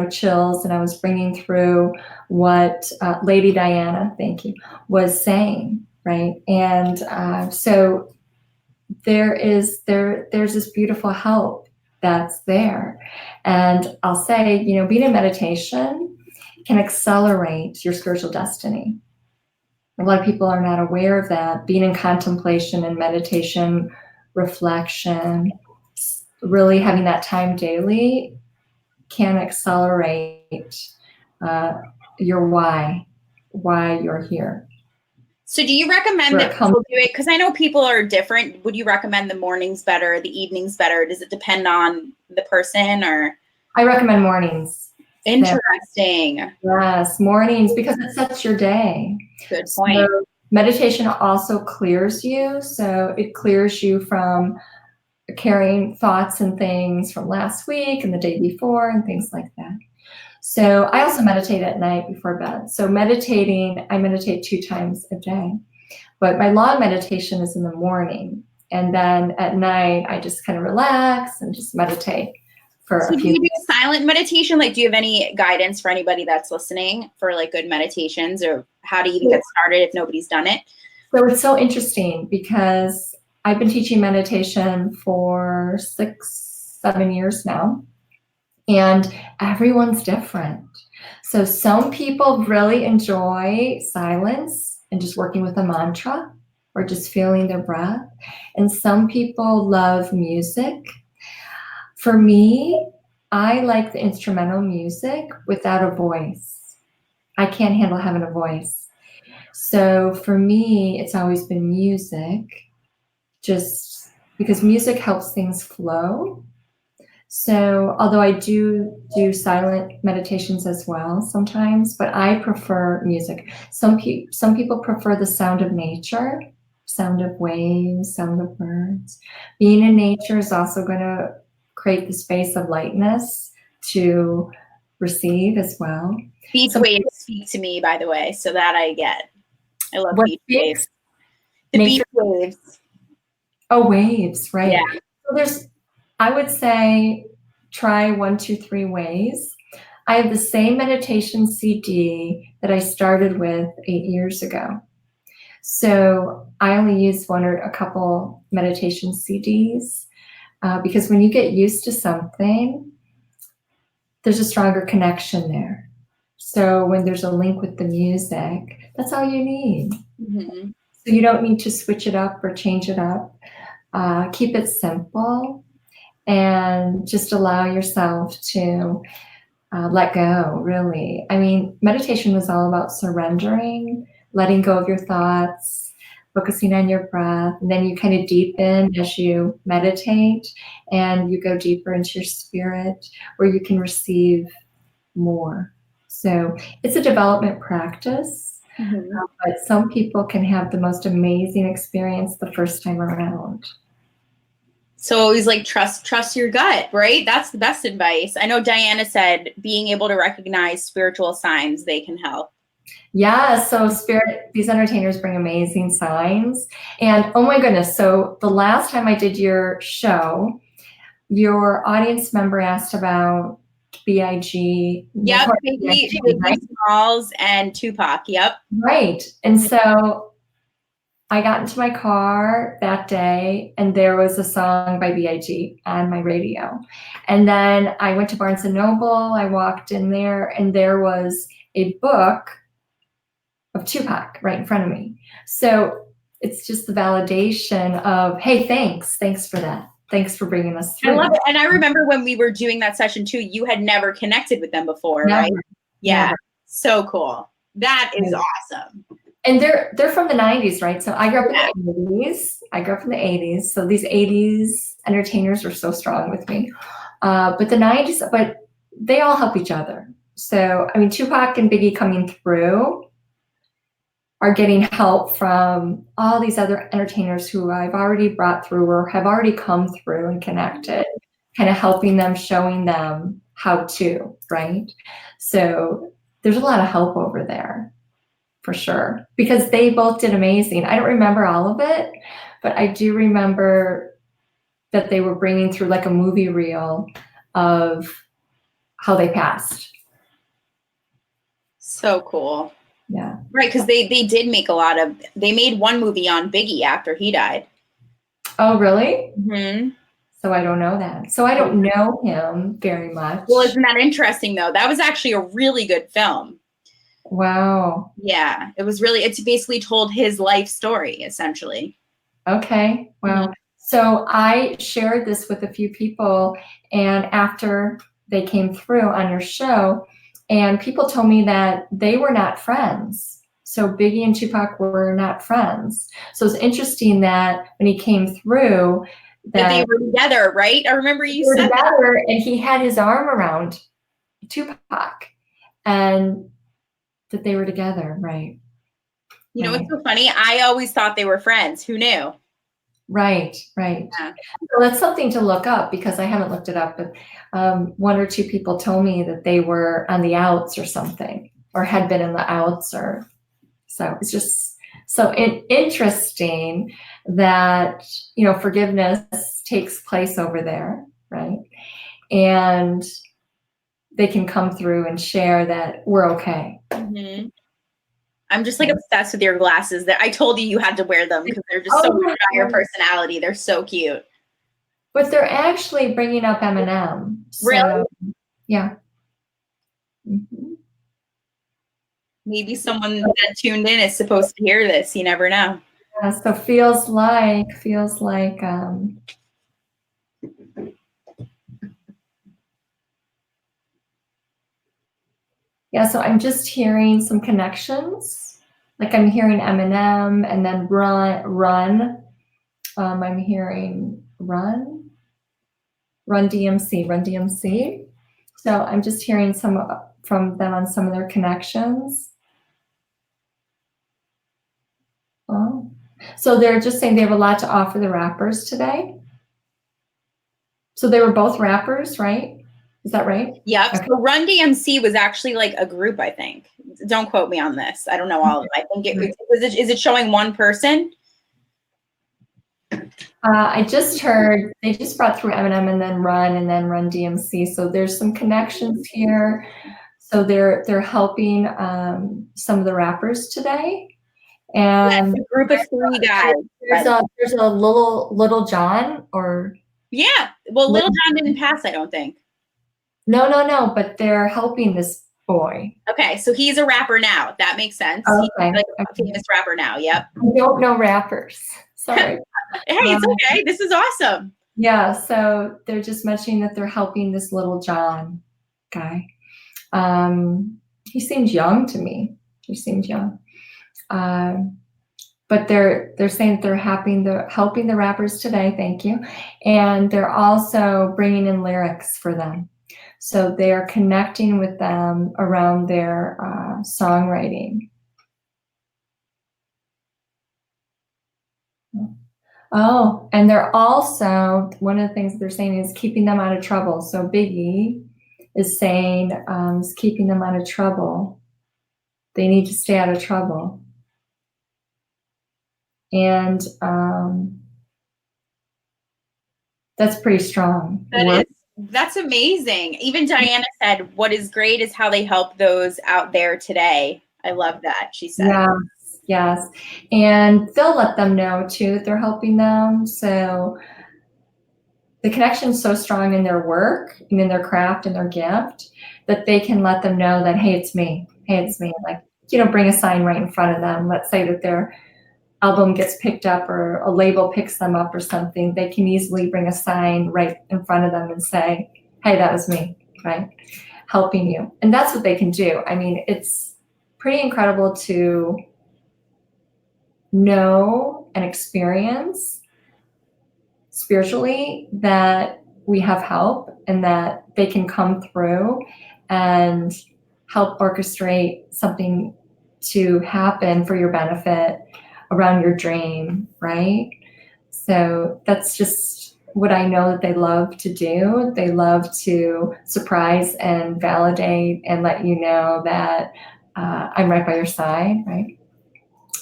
chills, and I was bringing through what Lady Diana, thank you, was saying, right? And so there's this beautiful help that's there. And I'll say, being in meditation can accelerate your spiritual destiny. A lot of people are not aware of that. Being in contemplation and meditation, reflection, really having that time daily can accelerate your why you're here. So do you recommend that people do it? Because I know people are different. Would you recommend the mornings better, the evenings better? Does it depend on the person, or? I recommend mornings. Interesting. Yes, mornings, because it sets your day. Good point. So meditation also clears you. So it clears you from carrying thoughts and things from last week and the day before and things like that. So I also meditate at night before bed. So meditating, I meditate 2 times a day. But my long meditation is in the morning. And then at night, I just kind of relax and just meditate for a few do you do silent meditation? Like, do you have any guidance for anybody that's listening for like good meditations, or how to even get started if nobody's done it? So it's so interesting because I've been teaching meditation for 6-7 years now. And everyone's different. So some people really enjoy silence and just working with a mantra or just feeling their breath. And some people love music. For me, I like the instrumental music without a voice. I can't handle having a voice. So for me, it's always been music, just because music helps things flow. So although I do silent meditations as well sometimes, but I prefer music. Some people prefer the sound of nature, sound of waves, sound of birds. Being in nature is also going to create the space of lightness to receive as well. Beach waves speak to me, by the way, so that I get. I love beach waves. The beach waves. Oh, waves, right. Yeah. So I would say try 1, 2, 3 ways. I have the same meditation CD that I started with 8 years ago. So I only use 1 or a couple meditation CDs because when you get used to something, there's a stronger connection there. So when there's a link with the music, that's all you need. Mm-hmm. So you don't need to switch it up or change it up. Keep it simple and just allow yourself to let go, really. I mean, meditation was all about surrendering, letting go of your thoughts, focusing on your breath, and then you kind of deepen as you meditate and you go deeper into your spirit where you can receive more. So it's a development practice, but some people can have the most amazing experience the first time around. So always like trust your gut, right? That's the best advice. I know Diana said being able to recognize spiritual signs, they can help. Yeah, so these entertainers bring amazing signs. And oh my goodness, so the last time I did your show, your audience member asked about B.I.G. Yep, Biggie Smalls and Tupac, yep. Right, and so I got into my car that day and there was a song by B.I.G. on my radio. And then I went to Barnes & Noble, I walked in there and there was a book of Tupac right in front of me. So it's just the validation of, hey, thanks for that. Thanks for bringing us through. I love it. And I remember when we were doing that session too, you had never connected with them before, right? Yeah. Never. So cool. That is awesome. And they're from the 90s, right? So I grew up in the 80s. So these 80s entertainers were so strong with me. But the 90s, but they all help each other. So, I mean, Tupac and Biggie coming through are getting help from all these other entertainers who I've already brought through or have already come through and connected, kind of helping them, showing them how to, right? So there's a lot of help over there for sure, because they both did amazing. I don't remember all of it, but I do remember that they were bringing through like a movie reel of how they passed. So cool. Yeah. Right, because they did make they made one movie on Biggie after he died. Oh, really? Mm-hmm. So I don't know that. So I don't know him very much. Well, isn't that interesting though? That was actually a really good film. Wow. Yeah, it's basically told his life story, essentially. Okay, well, so I shared this with a few people, and after they came through on your show, and people told me that they were not friends. So Biggie and Tupac were not friends. So it's interesting that when he came through, that they were together, right? I remember you said together, and he had his arm around Tupac, and that they were together, right? You know what's so funny? I always thought they were friends. Who knew? Right. Yeah. So that's something to look up, because I haven't looked it up, but one or two people told me that they were on the outs or something, or had been in the outs, or so. It's just so interesting that, forgiveness takes place over there, right? And they can come through and share that we're okay. Mm-hmm. I'm just like obsessed with your glasses. That I told you had to wear them because they're just so much about your personality. They're so cute. But they're actually bringing up Eminem. So, really? Yeah. Mm-hmm. Maybe someone that tuned in is supposed to hear this. You never know. Yeah, so feels like yeah, so I'm just hearing some connections. Like I'm hearing Eminem, and then Run. I'm hearing Run DMC. So I'm just hearing some from them on some of their connections. Oh, so they're just saying they have a lot to offer the rappers today. So they were both rappers, right? Is that right? Yep. Okay. So Run DMC was actually like a group, I think. Don't quote me on this. I don't know all of it. I think is it showing one person? I just heard they just brought through Eminem, and then Run DMC. So there's some connections here. So they're helping some of the rappers today. And a group of 3 guys. There's a little John, or yeah. Well, Little John didn't pass, I don't think. No, but they're helping this boy. Okay, so he's a rapper now. That makes sense. Okay. He's like a famous rapper now. Yep. I don't know rappers. Sorry. Hey, it's okay. This is awesome. Yeah, so they're just mentioning that they're helping this Little John guy. He seems young to me. He seems young. But they're saying that they're helping the rappers today. Thank you. And they're also bringing in lyrics for them. So they are connecting with them around their songwriting. Oh, and they're also, one of the things they're saying is keeping them out of trouble. So Biggie is saying, is keeping them out of trouble. They need to stay out of trouble. And that's pretty strong. That's amazing. Even Diana said, what is great is how they help those out there today. I love that, she said. Yes. And they'll let them know too that they're helping them. So the connection is so strong in their work and in their craft and their gift that they can let them know that, hey, it's me. Like, bring a sign right in front of them. Let's say that their album gets picked up, or a label picks them up or something. They can easily bring a sign right in front of them and say, hey, that was me, right? Helping you. And that's what they can do. I mean, it's pretty incredible to know and experience spiritually that we have help, and that they can come through and help orchestrate something to happen for your benefit around your dream, right? So that's just what I know that they love to do. They love to surprise and validate and let you know that I'm right by your side, right?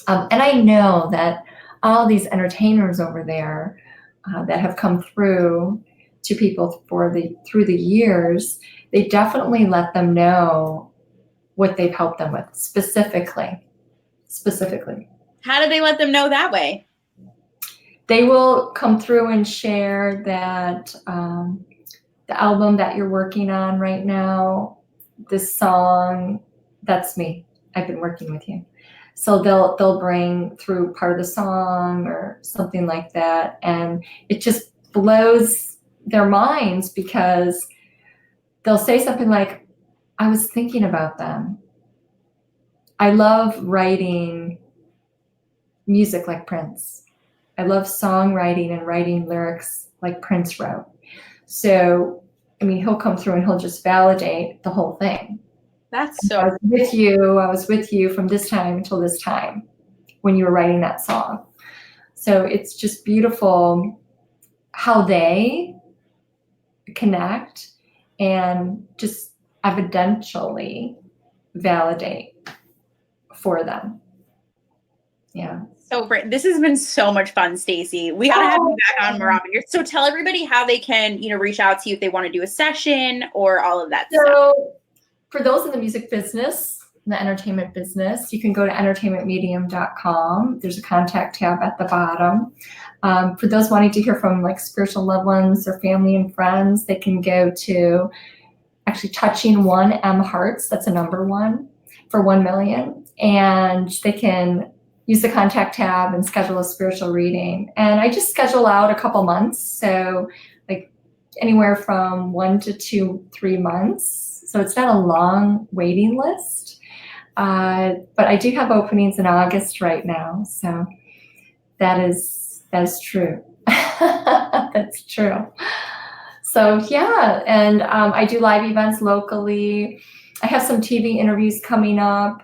And I know that all these entertainers over there that have come through to people through the years, they definitely let them know what they've helped them with specifically. How do they let them know that way? They will come through and share that the album that you're working on right now, this song, that's me. I've been working with you. So they'll bring through part of the song or something like that, and it just blows their minds, because they'll say something like, I was thinking about them. I love writing music like Prince. I love songwriting and writing lyrics like Prince wrote. So, I mean, he'll come through and he'll just validate the whole thing. That's so. I was with you from this time until this time when you were writing that song. So it's just beautiful how they connect and just evidentially validate for them. Yeah. So great. This has been so much fun, Stacey. We gotta have you back on more often. So tell everybody how they can, reach out to you if they want to do a session or all of that stuff. So for those in the music business, the entertainment business, you can go to entertainmentmedium.com. There's a contact tab at the bottom. For those wanting to hear from like spiritual loved ones or family and friends, they can go to actually touching 1M hearts. That's a number 1 for 1 million. And they can use the contact tab and schedule a spiritual reading. And I just schedule out a couple months. So like anywhere from 1 to 2, 3 months. So it's not a long waiting list. But I do have openings in August right now. So that is true. That's true. So yeah, and I do live events locally. I have some TV interviews coming up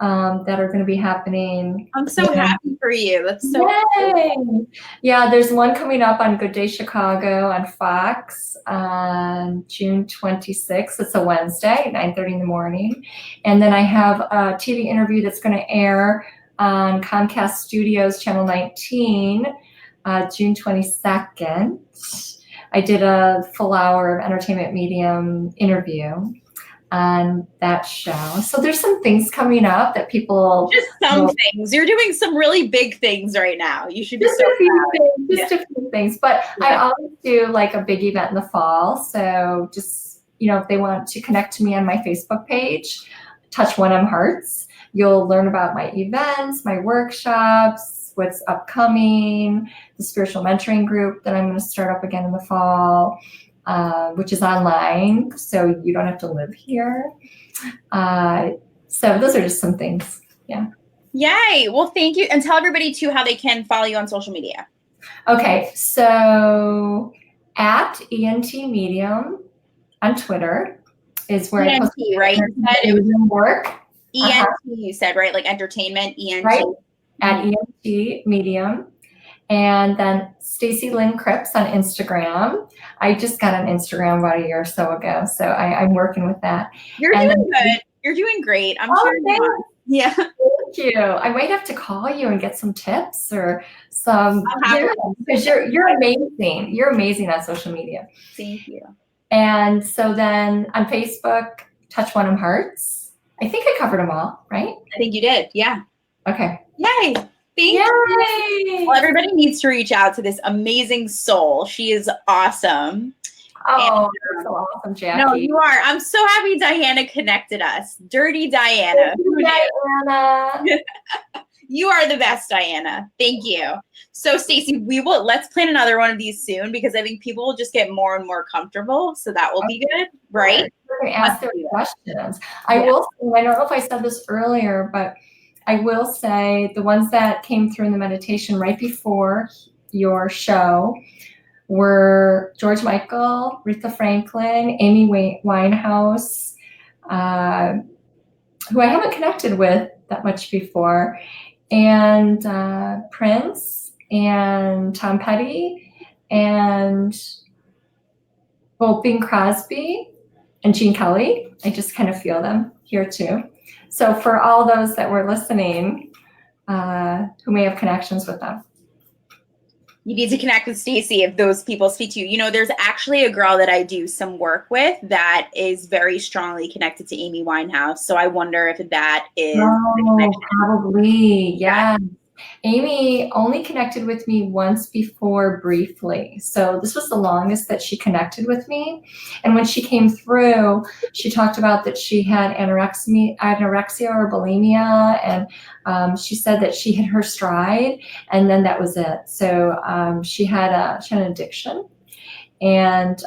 that are going to be happening. I'm so happy for you. That's so cool. Yeah, there's one coming up on Good Day Chicago on Fox on June 26th. It's a Wednesday, 9:30 in the morning. And then I have a TV interview that's going to air on Comcast Studios Channel 19, June 22nd. I did a full hour of entertainment medium interview on that show. So there's some things coming up that people... Just some things. You're doing some really big things right now. You should be so proud. Just a few things. But I always do like a big event in the fall. So just, if they want to connect to me on my Facebook page, Touch 1M Hearts, you'll learn about my events, my workshops, what's upcoming, the spiritual mentoring group that I'm going to start up again in the fall, which is online, so you don't have to live here. So those are just some things. Yeah. Yay. Well, thank you. And tell everybody too how they can follow you on social media. Okay. So at ENT Medium on Twitter is where ENT, I post right? It was in work. ENT, you said, right? Like entertainment, ENT. Right. At ENT Medium. And then Stacey Lynn Cripps on Instagram. I just got on Instagram about a year or so ago, so I'm working with that. You're doing good. You're doing great. I'm sure you are. Yeah. Thank you. I might have to call you and get some tips or some, because you're amazing. You're amazing on social media. Thank you. And so then on Facebook, Touch 1M Hearts. I think I covered them all, right? I think you did. Yeah. Okay. Yay. Thank you. Well, everybody needs to reach out to this amazing soul. She is awesome. Oh, you're so awesome, Jackie. No, you are. I'm so happy Diana connected us. Dirty Diana. Diana. You are the best, Diana. Thank you. So, Stacey, let's plan another one of these soon because I think people will just get more and more comfortable. So that will be good, right? We're going to ask their questions. I will say, I don't know if I said this earlier, but I will say the ones that came through in the meditation right before your show were George Michael, Aretha Franklin, Amy Winehouse, who I haven't connected with that much before, and Prince, and Tom Petty, and Bing Crosby, and Gene Kelly. I just kind of feel them here too. So for all those that were listening, who may have connections with them. You need to connect with Stacey if those people speak to you. There's actually a girl that I do some work with that is very strongly connected to Amy Winehouse. So I wonder if that is... Oh, probably, yeah. Amy only connected with me once before briefly. So this was the longest that she connected with me. And when she came through, she talked about that she had anorexia or bulimia. And she said that she hit her stride and then that was it. So she had an addiction. And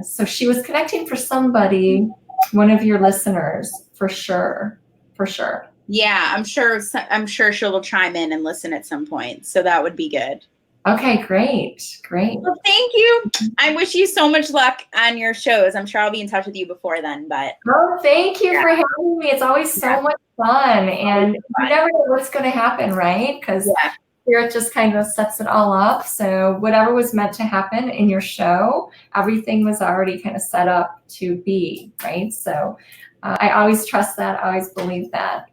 so she was connecting for somebody, one of your listeners, for sure. Yeah, I'm sure she'll chime in and listen at some point. So that would be good. Okay, great. Well, thank you. I wish you so much luck on your shows. I'm sure I'll be in touch with you before then, but. Oh, thank you for having me. It's always so much fun, and you never know what's going to happen, right? Because Spirit just kind of sets it all up. So whatever was meant to happen in your show, everything was already kind of set up to be, right? So I always trust that. I always believe that.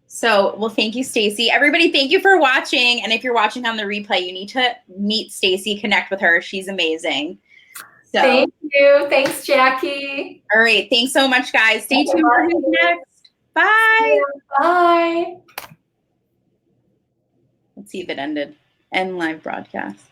So, well, thank you, Stacey. Everybody, thank you for watching. And if you're watching on the replay, you need to meet Stacey, connect with her. She's amazing. So, thank you. Thanks, Jackie. All right. Thanks so much, guys. Stay tuned for who's next. Bye. Bye. Let's see if it ended. End live broadcast.